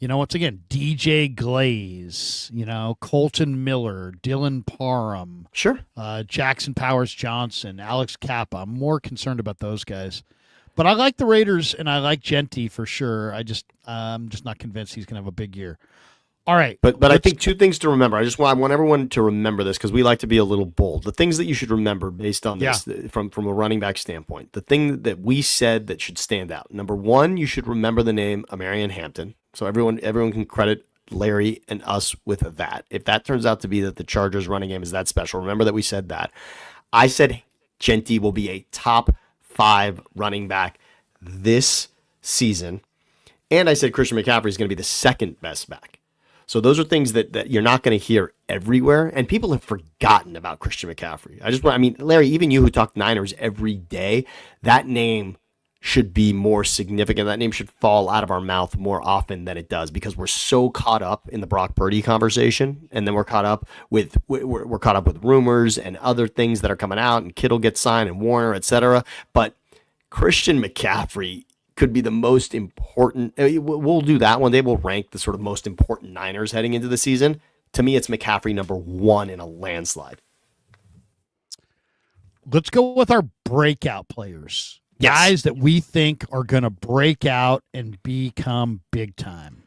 once again, DJ Glaze, Colton Miller, Dylan Parham, sure, Jackson Powers Johnson, Alex Kappa. I'm more concerned about those guys. But I like the Raiders, and I like Genty for sure. I'm just not convinced he's going to have a big year. All right. But I think 2 things to remember. I want everyone to remember this because we like to be a little bold. The things that you should remember based on this from a running back standpoint. The thing that we said that should stand out. Number 1, you should remember the name Amarion Hampton. So everyone can credit Larry and us with that. If that turns out to be that the Chargers running game is that special, remember that we said that. I said Genty will be a top 5 running back this season. And I said Christian McCaffrey is going to be the second best back. So those are things that you're not going to hear everywhere, and people have forgotten about Christian McCaffrey. Larry, even you who talk Niners every day, that name should be more significant. That name should fall out of our mouth more often than it does, because we're so caught up in the Brock Purdy conversation, and then we're caught up with rumors and other things that are coming out, and Kittle gets signed and Warner, etc. But Christian McCaffrey could be the most important. We'll do that one day. We'll rank the sort of most important Niners heading into the season. To me, it's McCaffrey number 1 in a landslide. Let's go with our breakout players. Yes. Guys that we think are going to break out and become big time.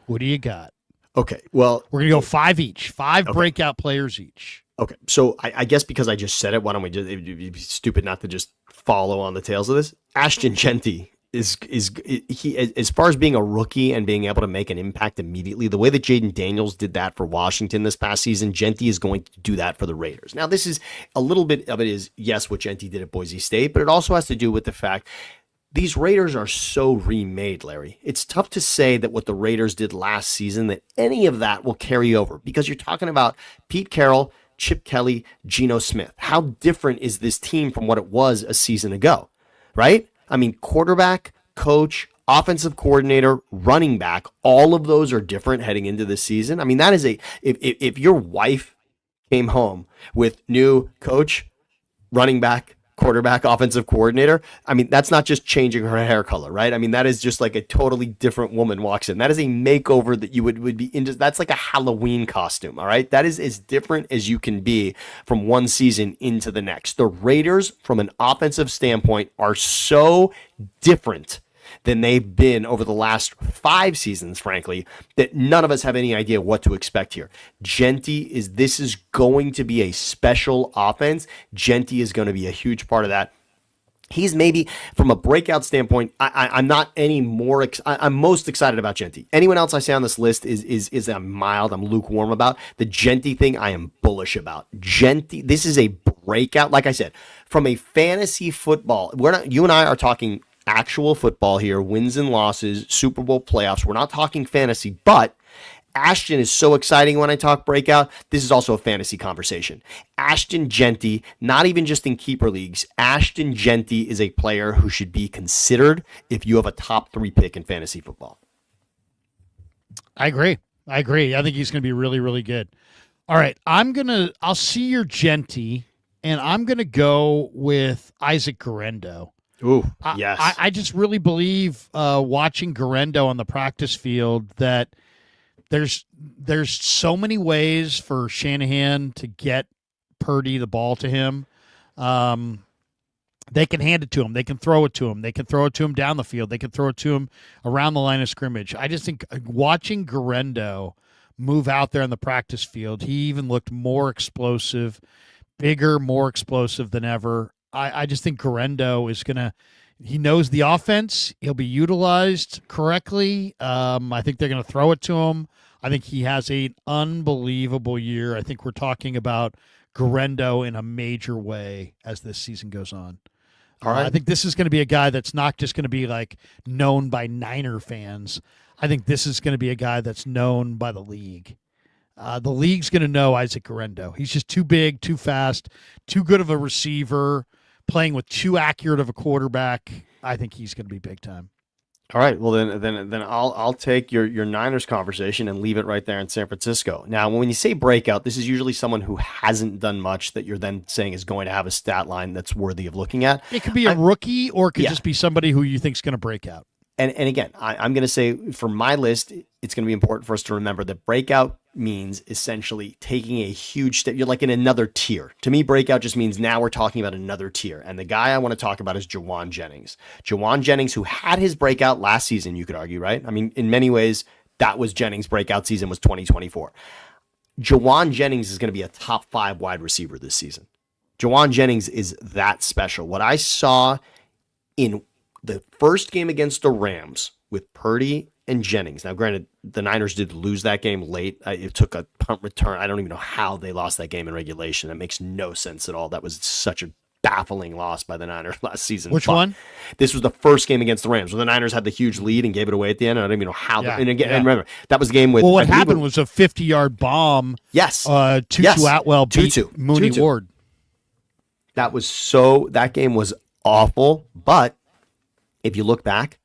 What do you got? Okay, well, we're going to go 5 each. 5 breakout players each. Okay, so I guess because I just said it, why don't we just, it'd be stupid not to just follow on the tails of this. Ashton Genty is he, as far as being a rookie and being able to make an impact immediately, the way that Jaden Daniels did that for Washington this past season, Genty is going to do that for the Raiders. Now, this is a little bit of it is, yes, what Genty did at Boise State, but it also has to do with the fact these Raiders are so remade, Larry. It's tough to say that what the Raiders did last season, that any of that will carry over, because you're talking about Pete Carroll, Chip Kelly, Geno Smith. How different is this team from what it was a season ago, right? I mean, quarterback, coach, offensive coordinator, running back, all of those are different heading into this season. I mean, that is if your wife came home with new coach, running back, quarterback, offensive coordinator, I mean, that's not just changing her hair color, right? I mean, that is just like a totally different woman walks in. That is a makeover that you would be into. That's like a Halloween costume, all right? That is as different as you can be from one season into the next. The Raiders, from an offensive standpoint, are so different than they've been over the last 5 seasons, frankly, that none of us have any idea what to expect here. This is going to be a special offense. Genty is going to be a huge part of that. He's maybe, from a breakout standpoint, I'm not any more. I'm most excited about Genty. Anyone else I say on this list is I'm mild. I'm lukewarm about. The Genty thing I am bullish about. Genty, this is a breakout. Like I said, from a fantasy football, you and I are talking actual football here, wins and losses, Super Bowl playoffs. We're not talking fantasy, but Ashton is so exciting when I talk breakout. This is also a fantasy conversation. Ashton Genty, not even just in keeper leagues, Ashton Genty is a player who should be considered if you have a top 3 pick in fantasy football. I agree. I think he's going to be really, really good. All right, I'll see your Genty, and I'm going to go with Isaac Guerendo. Ooh, yes. I just really believe watching Guerendo on the practice field that there's so many ways for Shanahan to get Purdy the ball to him. They can hand it to him. They can throw it to him. They can throw it to him down the field. They can throw it to him around the line of scrimmage. I just think watching Guerendo move out there on the practice field, he even looked more explosive, bigger, more explosive than ever. I just think Guerendo is he knows the offense. He'll be utilized correctly. I think they're going to throw it to him. I think he has an unbelievable year. I think we're talking about Guerendo in a major way as this season goes on. All right. I think this is going to be a guy that's not just going to be like known by Niner fans. I think this is going to be a guy that's known by the league. The league's going to know Isaac Guerendo. He's just too big, too fast, too good of a receiver, playing with too accurate of a quarterback. I think he's going to be big time. All right. Well, then I'll take your Niners conversation and leave it right there in San Francisco. Now, when you say breakout, this is usually someone who hasn't done much that you're then saying is going to have a stat line that's worthy of looking at. It could be a rookie, or it could just be somebody who you think is going to break out. And again, I'm going to say for my list, it's going to be important for us to remember that breakout means essentially taking a huge step. You're like in another tier. To me, breakout just means now we're talking about another tier. And the guy I want to talk about is Jawan Jennings. Jawan Jennings, who had his breakout last season, you could argue, right? I mean, in many ways, that was Jennings' breakout season was 2024. Jawan Jennings is going to be a top 5 wide receiver this season. Jawan Jennings is that special. What I saw in the first game against the Rams with Purdy and Jennings. Now, granted, the Niners did lose that game late. It took a punt return. I don't even know how they lost that game in regulation. That makes no sense at all. That was such a baffling loss by the Niners last season. Which one? This was the first game against the Rams, where the Niners had the huge lead and gave it away at the end. And I don't even know how. And remember, that was a game with. Well, what happened was a 50-yard bomb. Yes. Tutu Atwell beat Mooney Ward. That game was awful, but If you look back,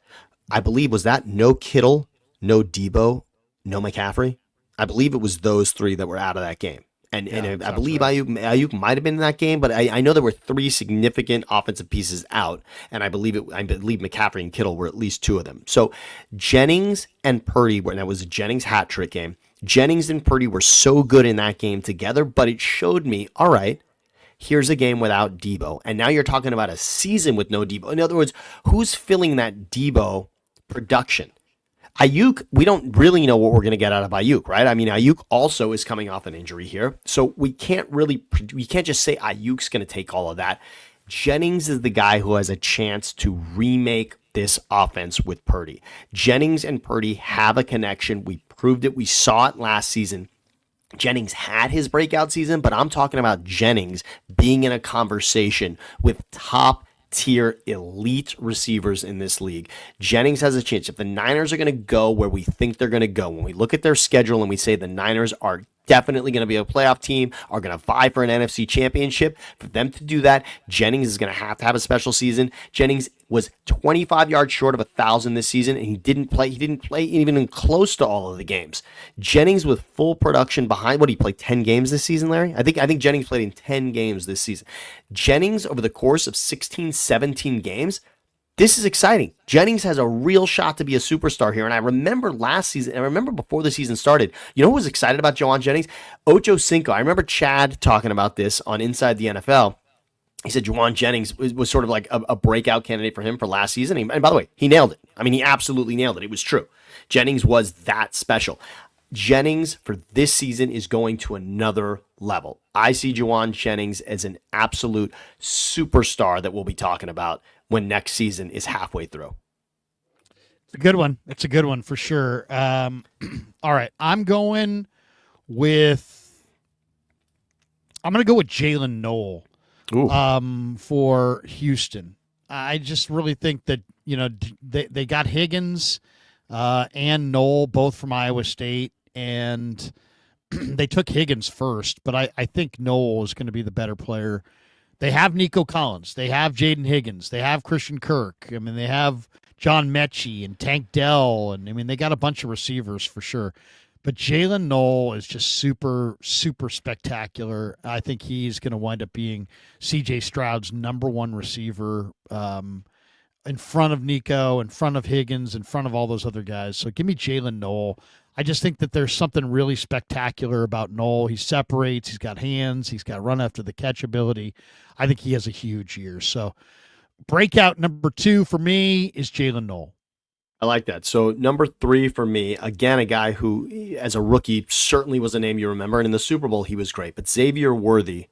I believe was that no Kittle, no Debo, no McCaffrey. I believe it was those three that were out of that game. Yeah, And I sounds believe right. Ayuk might have been in that game, but I know there were three significant offensive pieces out, and I believe McCaffrey and Kittle were at least two of them. So Jennings and Purdy were, and that was a Jennings hat trick game. Jennings and Purdy were so good in that game together, but it showed me, all right, here's a game without Debo. And now you're talking about a season with no Debo. In other words, who's filling that Debo production? Ayuk, we don't really know what we're going to get out of Ayuk, right? I mean, Ayuk also is coming off an injury here. So we can't just say Ayuk's going to take all of that. Jennings is the guy who has a chance to remake this offense with Purdy. Jennings and Purdy have a connection. We proved it. We saw it last season. Jennings had his breakout season, but I'm talking about Jennings being in a conversation with top tier elite receivers in this league. Jennings has a chance. If the Niners are going to go where we think they're going to go, when we look at their schedule and we say the Niners are definitely going to be a playoff team, are going to vie for an NFC championship, for them to do that, Jennings is going to have a special season. Jennings was 25 yards short of 1,000 this season, and he didn't play even close to all of the games. Jennings with full production behind, what, he played 10 games this season, Larry? I think Jennings played in 10 games this season. Jennings, over the course of 16, 17 games, this is exciting. Jennings has a real shot to be a superstar here. And I remember last season, and I remember before the season started, you know who was excited about Jawan Jennings? Ocho Cinco. I remember Chad talking about this on Inside the NFL. He said Jawan Jennings was sort of like a breakout candidate for him for last season. And by the way, he nailed it. I mean, he absolutely nailed it. It was true. Jennings was that special. Jennings for this season is going to another level. I see Jawan Jennings as an absolute superstar that we'll be talking about when next season is halfway through. It's a good one. It's a good one for sure. All right, with I'm going to go with Jalen Noel for Houston. I just really think that they got Higgins and Noel both from Iowa State, and they took Higgins first, but I think Noel is going to be the better player. They have Nico Collins. They have Jaden Higgins. They have Christian Kirk. I mean, they have John Mechie and Tank Dell. And, I mean, they got a bunch of receivers for sure. But Jalen Noel is just super, super spectacular. I think he's going to wind up being C.J. Stroud's number one receiver in front of Nico, in front of Higgins, in front of all those other guys. So give me Jalen Noel. I just think that there's something really spectacular about Noel. He separates. He's got hands. He's got run after the catch ability. I think he has a huge year. So breakout number 2 for me is Jalen Noel. I like that. So number 3 for me, again, a guy who, as a rookie, certainly was a name you remember. And in the Super Bowl, he was great. But Xavier Worthy,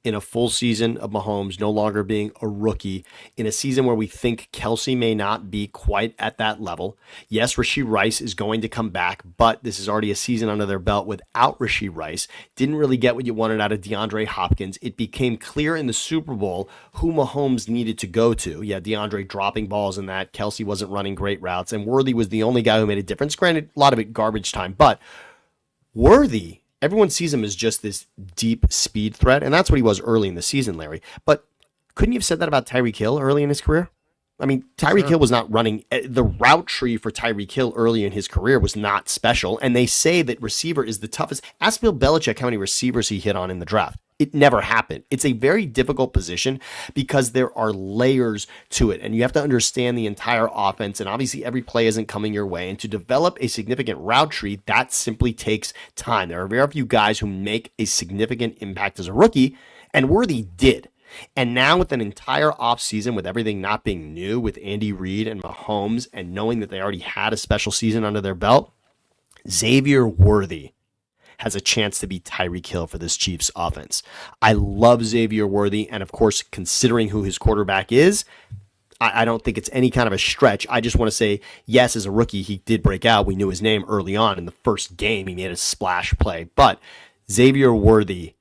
in a full season of Mahomes, no longer being a rookie, in a season where we think Kelsey may not be quite at that level. Yes, Rashee Rice is going to come back, but this is already a season under their belt without Rashee Rice. Didn't really get what you wanted out of DeAndre Hopkins. It became clear in the Super Bowl who Mahomes needed to go to. Yeah, DeAndre dropping balls in that. Kelsey wasn't running great routes, and Worthy was the only guy who made a difference. Granted, a lot of it garbage time, but Worthy, everyone sees him as just this deep speed threat, and that's what he was early in the season, Larry. But couldn't you have said that about Tyreek Hill early in his career? I mean, Tyreek Hill was not running. The route tree for Tyreek Hill early in his career was not special, and they say that receiver is the toughest. Ask Bill Belichick how many receivers he hit on in the draft. It never happened. It's a very difficult position because there are layers to it, and you have to understand the entire offense, and obviously every play isn't coming your way, and to develop a significant route tree, that simply takes time. There are very few guys who make a significant impact as a rookie, and Worthy did. And now with an entire offseason, with everything not being new, with Andy Reid and Mahomes, and knowing that they already had a special season under their belt, Xavier Worthy has a chance to be Tyreek Hill for this Chiefs offense. I love Xavier Worthy, and of course, considering who his quarterback is, I don't think it's any kind of a stretch. I just want to say, yes, as a rookie, he did break out. We knew his name early on. In the first game, he made a splash play. But Xavier Worthy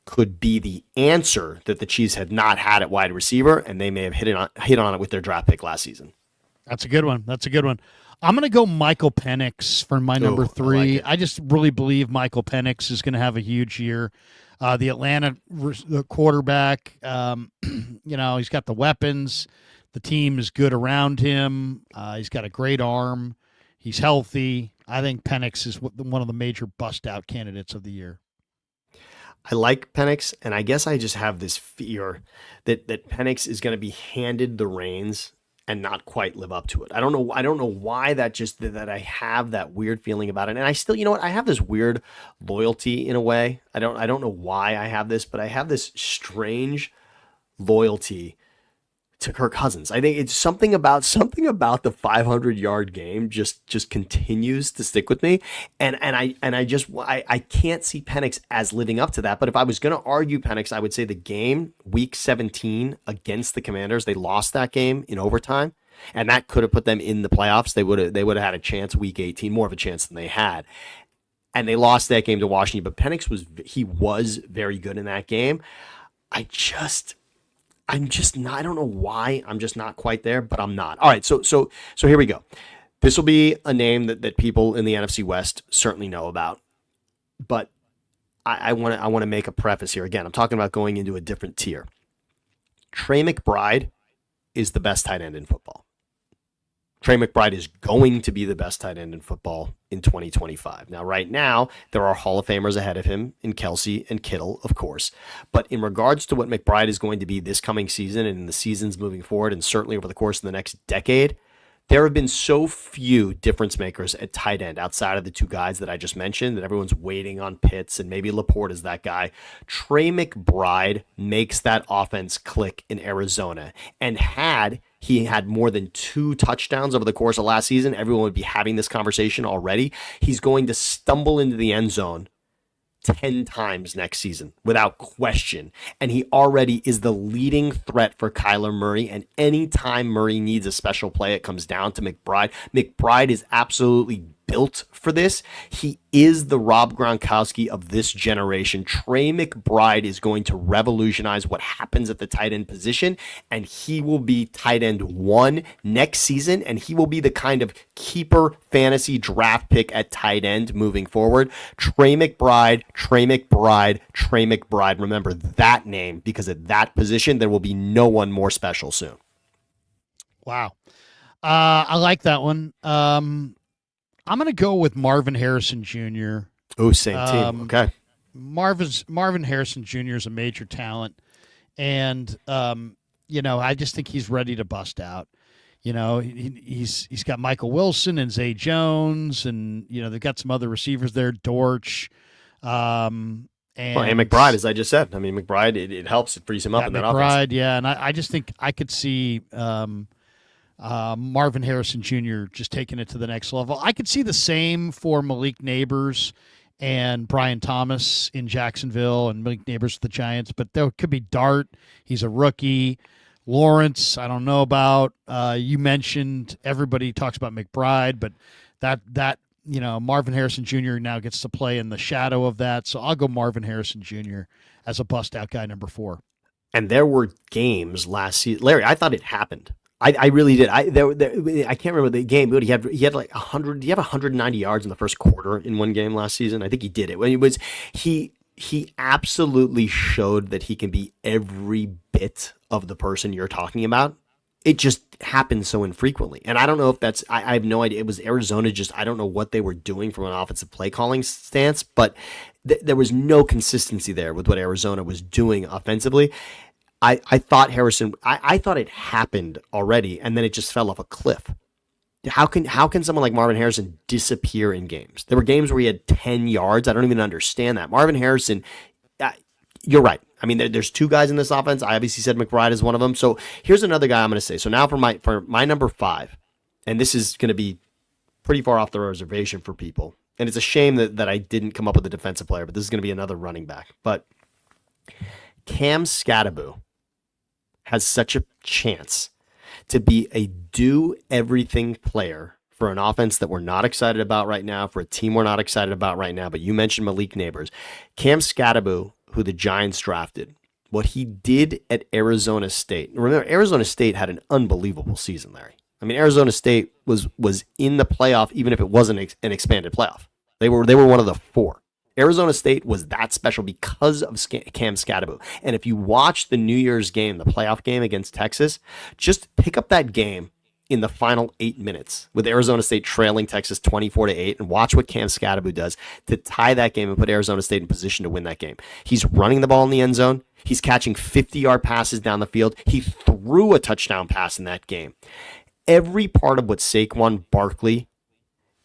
could be the answer that the Chiefs had not had at wide receiver, and they may have hit on it with their draft pick last season. That's a good one. I'm going to go Michael Penix for my number 3. I just really believe Michael Penix is going to have a huge year. The Atlanta quarterback, he's got the weapons. The team is good around him. He's got a great arm. He's healthy. I think Penix is one of the major bust out candidates of the year. I like Penix, and I guess I just have this fear that Penix is going to be handed the reins and not quite live up to it. I don't know. I don't know why that I have that weird feeling about it. And I still, you know what? I have this weird loyalty in a way. I don't know why I have this, but I have this strange loyalty to Kirk Cousins. I think it's something about the 500-yard game just continues to stick with me, and I can't see Penix as living up to that. But if I was going to argue Penix, I would say the game week 17 against the Commanders, they lost that game in overtime, and that could have put them in the playoffs. They would have had a chance week 18, more of a chance than they had. And they lost that game to Washington, but Penix was very good in that game. I'm just not, I don't know why I'm just not quite there, but I'm not. All right, so here we go. This will be a name that people in the NFC West certainly know about, but I want to make a preface here. Again, I'm talking about going into a different tier. Trey McBride is the best tight end in football. Trey McBride is going to be the best tight end in football in 2025. Now, right now, there are Hall of Famers ahead of him in Kelsey and Kittle, of course. But in regards to what McBride is going to be this coming season and in the seasons moving forward, and certainly over the course of the next decade, there have been so few difference makers at tight end outside of the two guys that I just mentioned that everyone's waiting on Pitts and maybe Laporte is that guy. Trey McBride makes that offense click in Arizona. And had he had more than 2 touchdowns over the course of last season, everyone would be having this conversation already. He's going to stumble into the end zone 10 times next season without question. And he already is the leading threat for Kyler Murray. And anytime Murray needs a special play, it comes down to McBride. McBride is absolutely built for this. He is the Rob Gronkowski of this generation. Trey McBride is going to revolutionize what happens at the tight end position, and he will be tight end 1 next season, and he will be the kind of keeper fantasy draft pick at tight end moving forward. Trey McBride, Trey McBride, Trey McBride. Remember that name, because at that position, there will be no one more special soon. Wow. I like that one. I'm going to go with Marvin Harrison Jr. Oh, same team. Okay. Marvin Harrison Jr. is a major talent. And, I just think he's ready to bust out. He's got Michael Wilson and Zay Jones, and, they've got some other receivers there, Dortch. And McBride, as I just said. I mean, McBride, it helps. It frees him up in that offense. McBride, yeah. And I just think I could see Marvin Harrison Jr. just taking it to the next level. I could see the same for Malik Neighbors and Brian Thomas in Jacksonville, and Malik Neighbors with the Giants. But there could be Dart. He's a rookie. Lawrence, I don't know about. You mentioned everybody talks about McBride, but that Marvin Harrison Jr. now gets to play in the shadow of that. So I'll go Marvin Harrison Jr. as a bust-out guy, number 4. And there were games last season. Larry, I thought it happened. I really did. I can't remember the game, but he had like 100. Did he have 190 yards in the first quarter in one game last season? I think he did it. When he absolutely showed that he can be every bit of the person you're talking about. It just happens so infrequently. And I don't know if that's, I have no idea. It was Arizona, just, I don't know what they were doing from an offensive play calling stance, but there was no consistency there with what Arizona was doing offensively. I thought I thought it happened already, and then it just fell off a cliff. How can someone like Marvin Harrison disappear in games? There were games where he had 10 yards. I don't even understand that. Marvin Harrison, you're right. I mean, there's 2 guys in this offense. I obviously said McBride is one of them. So here's another guy I'm going to say. So now for my number 5, and this is going to be pretty far off the reservation for people. And it's a shame that I didn't come up with a defensive player, but this is going to be another running back. But Cam Scatterbo has such a chance to be a do-everything player for an offense that we're not excited about right now, for a team we're not excited about right now. But you mentioned Malik Neighbors. Cam Scatterbo, who the Giants drafted, what he did at Arizona State. Remember, Arizona State had an unbelievable season, Larry. I mean, Arizona State was in the playoff, even if it wasn't an expanded playoff. They were one of the 4. Arizona State was that special because of Cam Scadaboo. And if you watch the New Year's game, the playoff game against Texas, just pick up that game in the final 8 minutes with Arizona State trailing Texas 24-8 and watch what Cam Scadaboo does to tie that game and put Arizona State in position to win that game. He's running the ball in the end zone. He's catching 50-yard passes down the field. He threw a touchdown pass in that game. Every part of what Saquon Barkley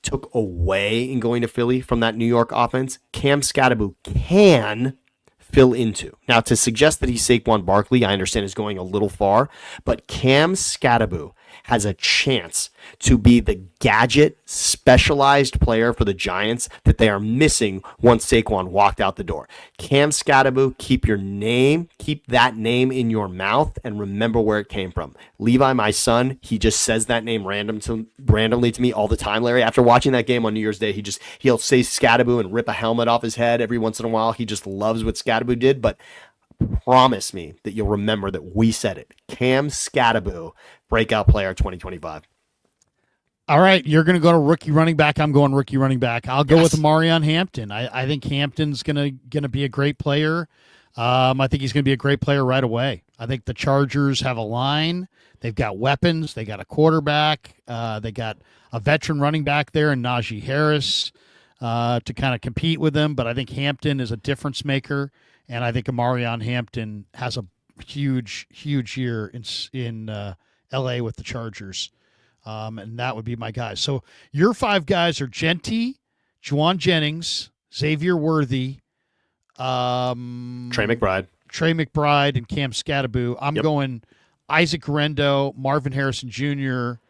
took away in going to Philly from that New York offense, Cam Scadaboo can fill into. Now, to suggest that he's Saquon Barkley, I understand is going a little far, but Cam Scadaboo has a chance to be the gadget specialized player for the Giants that they are missing once Saquon walked out the door. Cam Scadaboo, keep that name in your mouth and remember where it came from. Levi, my son, he just says that name randomly to me all the time, Larry. After watching that game on New Year's Day, he'll say Scadaboo and rip a helmet off his head every once in a while. He just loves what Scadaboo did, but promise me that you'll remember that we said it. Cam Scadaboo, breakout player 2025. All right, you're going to go to rookie running back. I'm going rookie running back. I'll go with Marion Hampton. I think Hampton's going to be a great player. I think he's going to be a great player right away. I think the Chargers have a line. They've got weapons. They got a quarterback. They got a veteran running back there in Najee Harris to kind of compete with them. But I think Hampton is a difference maker, and I think Marion Hampton has a huge year in L.A. with the Chargers. And that would be my guys. So your five guys are Genty, Juwan Jennings, Xavier Worthy, Trey McBride, and Cam Scadaboo. I'm going Isaac Rendo, Marvin Harrison Jr.,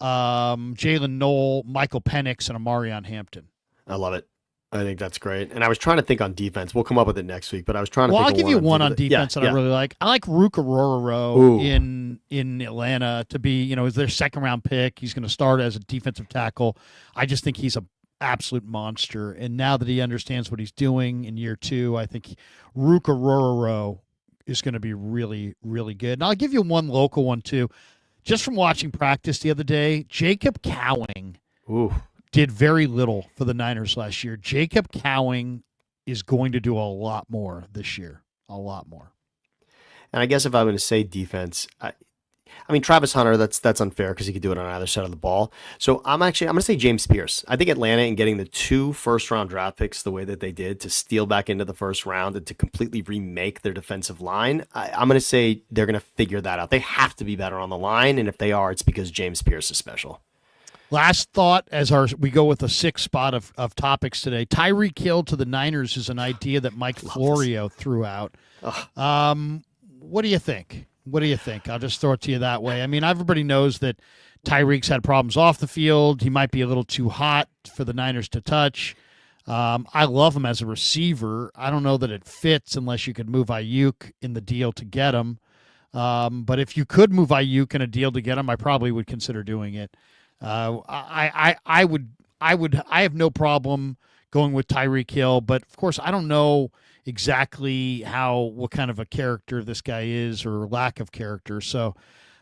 Jalen Knoll, Michael Penix, and Amarion Hampton. I love it. I think that's great. And I was trying to think on defense. We'll come up with it next week, but I was trying to think I'll give you one on defense that I really like. I like Rook Ororo in Atlanta to be, is their second round pick. He's going to start as a defensive tackle. I just think he's an absolute monster. And now that he understands what he's doing in year two, I think Rook Ororo is going to be really, really good. And I'll give you one local one too. Just from watching practice the other day, Jacob Cowing. Did very little for the Niners last year. Jacob Cowing is going to do a lot more this year. A lot more. And I guess if I'm going to say defense, I mean, Travis Hunter, that's unfair because he could do it on either side of the ball. So I'm going to say James Pierce. I think Atlanta, in getting the 2 first-round draft picks the way that they did to steal back into the first round and to completely remake their defensive line, I'm going to say they're going to figure that out. They have to be better on the line, and if they are, it's because James Pierce is special. Last thought as we go with the 6th spot of topics today. Tyreek Hill to the Niners is an idea that Mike Florio threw out. What do you think? I'll just throw it to you that way. I mean, everybody knows that Tyreek's had problems off the field. He might be a little too hot for the Niners to touch. I love him as a receiver. I don't know that it fits unless you could move Ayuk in the deal to get him. But if you could move Ayuk in a deal to get him, I probably would consider doing it. I have no problem going with Tyreek Hill, but of course I don't know exactly what kind of a character this guy is or lack of character. So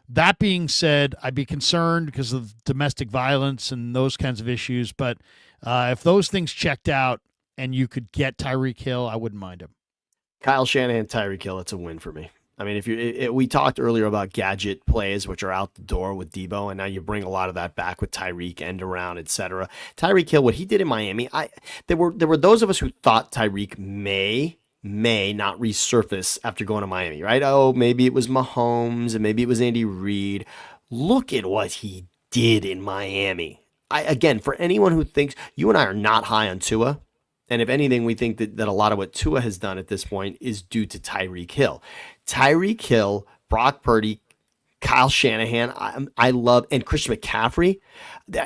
that being said, I'd be concerned because of domestic violence and those kinds of issues. But if those things checked out and you could get Tyreek Hill, I wouldn't mind him. Kyle Shanahan, Tyreek Hill, it's a win for me. I mean, we talked earlier about gadget plays, which are out the door with Debo, and now you bring a lot of that back with Tyreek, end around, etc. Tyreek Hill, what he did in Miami, there were those of us who thought Tyreek may not resurface after going to Miami, right? Oh, maybe it was Mahomes and maybe it was Andy Reid. Look at what he did in Miami. Again, for anyone who thinks you and I are not high on Tua, and if anything, we think that a lot of what Tua has done at this point is due to Tyreek Hill. Tyreek Hill, Brock Purdy, Kyle Shanahan, I love, and Christian McCaffrey.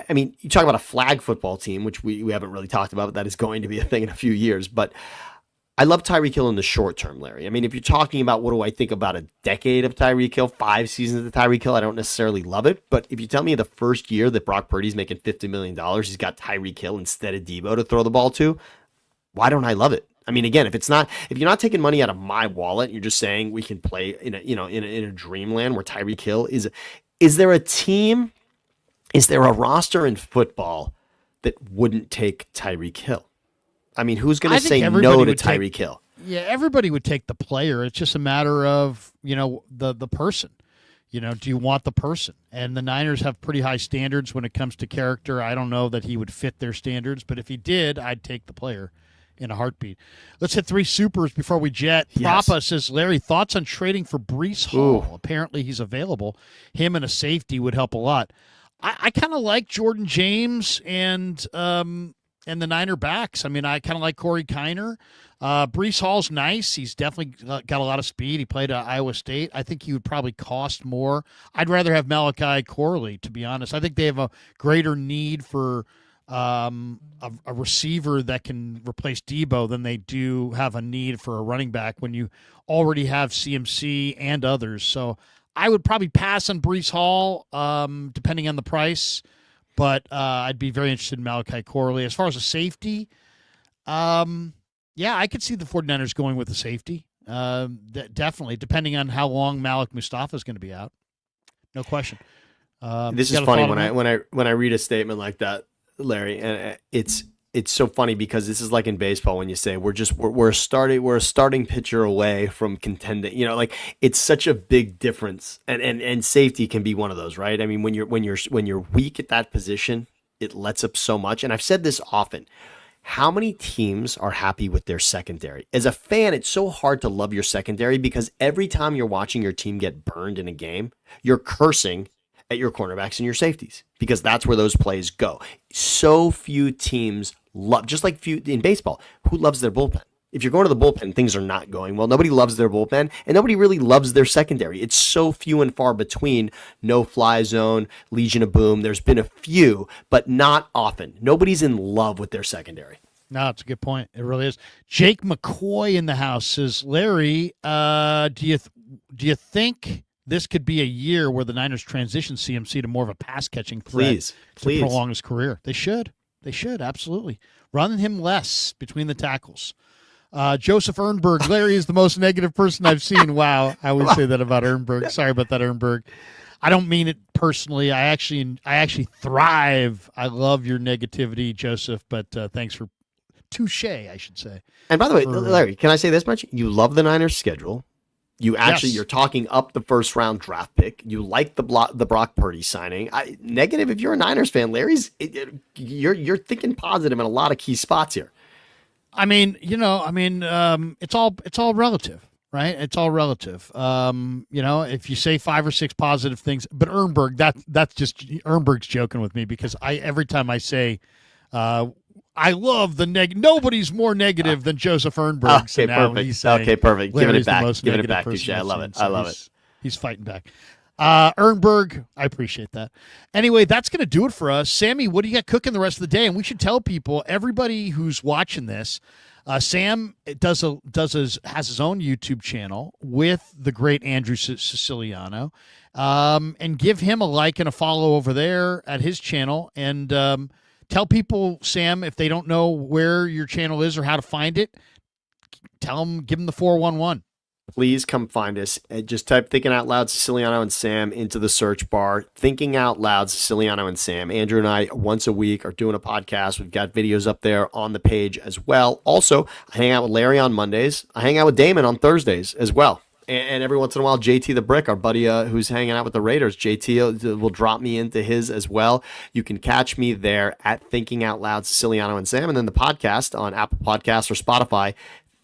I mean, you talk about a flag football team, which we haven't really talked about, but that is going to be a thing in a few years. But I love Tyreek Hill in the short term, Larry. I mean, if you're talking about what do I think about a decade of Tyreek Hill, 5 seasons of Tyreek Hill, I don't necessarily love it. But if you tell me the first year that Brock Purdy's making $50 million, he's got Tyreek Hill instead of Debo to throw the ball to, why don't I love it? I mean, again, if you're not taking money out of my wallet, you're just saying we can play in a dreamland where Tyreek Hill is there a team, is there a roster in football that wouldn't take Tyreek Hill? I mean, who's going I to think say everybody no to would take- Tyreek Hill? Yeah, everybody would take the player. It's just a matter of, the person. Do you want the person? And the Niners have pretty high standards when it comes to character. I don't know that he would fit their standards, but if he did, I'd take the player in a heartbeat. Let's hit 3 supers before we jet. Yes. Frappa says, Larry, thoughts on trading for Brees Hall? Ooh. Apparently he's available. Him and a safety would help a lot. I kind of like Jordan James and the Niner backs. I mean, I kind of like Corey Kiner. Brees Hall's nice. He's definitely got a lot of speed. He played at Iowa State. I think he would probably cost more. I'd rather have Malachi Corley, to be honest. I think they have a greater need for a receiver that can replace Debo than they do have a need for a running back when you already have CMC and others. So I would probably pass on Brees Hall, depending on the price, but I'd be very interested in Malachi Corley. As far as a safety, yeah, I could see the 49ers going with the safety. Definitely, depending on how long Malik Mustafa is going to be out. No question. This is funny when I read a statement like that, Larry, and it's so funny because this is like in baseball when you say we're a starting pitcher away from contending. Like it's such a big difference, and safety can be one of those, right? I mean, when you're weak at that position, it lets up so much. And I've said this often. How many teams are happy with their secondary? As a fan, it's so hard to love your secondary because every time you're watching your team get burned in a game, you're cursing at your cornerbacks and your safeties because that's where those plays go. So few teams love, just like few in baseball, who loves their bullpen? If you're going to the bullpen, things are not going well. Nobody loves their bullpen, and nobody really loves their secondary. It's so few and far between. No fly zone, Legion of Boom. There's been a few, but not often. Nobody's in love with their secondary. No, it's a good point. It really is. Jake McCoy in the house says, Larry, do you think this could be a year where the Niners transition CMC to more of a pass-catching threat please to prolong his career? They should. They should, absolutely. Run him less between the tackles. Joseph Ernberg, Larry is the most negative person I've seen. Wow, I always say that about Ernberg. Sorry about that, Ernberg. I don't mean it personally. I actually thrive. I love your negativity, Joseph, but thanks for touche, I should say. And by the way, Larry, can I say this much? You love the Niners schedule. You're talking up the first round draft pick. You like the Brock Purdy signing. Negative if you're a Niners fan, Larry's. You're thinking positive in a lot of key spots here. I mean, it's all relative, right? It's all relative. If you say 5 or 6 positive things, but Ernberg, that's just Ernberg's joking with me because every time I say, I love the nobody's more negative than Joseph Ernberg. Okay, so perfect. Okay, perfect. Giving it back. Touche. I love it. I love it. He's fighting back. Ernberg, I appreciate that. Anyway, that's going to do it for us. Sammy, what do you got cooking the rest of the day? And we should tell people, everybody who's watching this, Sam has his own YouTube channel with the great Andrew Siciliano, and give him a like and a follow over there at his channel. And tell people, Sam, if they don't know where your channel is or how to find it, give them the 411. Please come find us. Just type Thinking Out Loud Siciliano and Sam into the search bar. Thinking Out Loud Siciliano and Sam. Andrew and I, once a week, are doing a podcast. We've got videos up there on the page as well. Also, I hang out with Larry on Mondays. I hang out with Damon on Thursdays as well. And every once in a while, JT the Brick, our buddy who's hanging out with the Raiders, JT will drop me into his as well. You can catch me there at Thinking Out Loud Siciliano and Sam. And then the podcast on Apple Podcasts or Spotify,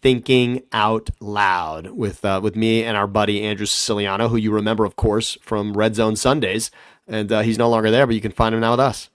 Thinking Out Loud with me and our buddy Andrew Siciliano, who you remember, of course, from Red Zone Sundays. And he's no longer there, but you can find him now with us.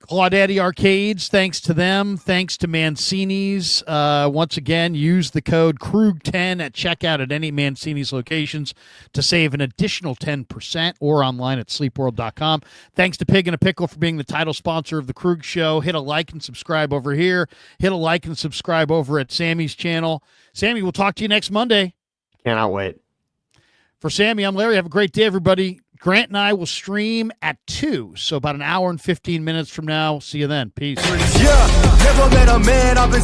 Claudaddy Arcades, thanks to them. Thanks to Mancini's. Once again, use the code KRUG10 at checkout at any Mancini's locations to save an additional 10% or online at sleepworld.com. Thanks to Pig and a Pickle for being the title sponsor of the Krug Show. Hit a like and subscribe over here. Hit a like and subscribe over at Sammy's channel. Sammy, we'll talk to you next Monday. Cannot wait. For Sammy, I'm Larry. Have a great day, everybody. Grant and I will stream at 2, so about an hour and 15 minutes from now. See you then. Peace. Yeah, never met a man I've been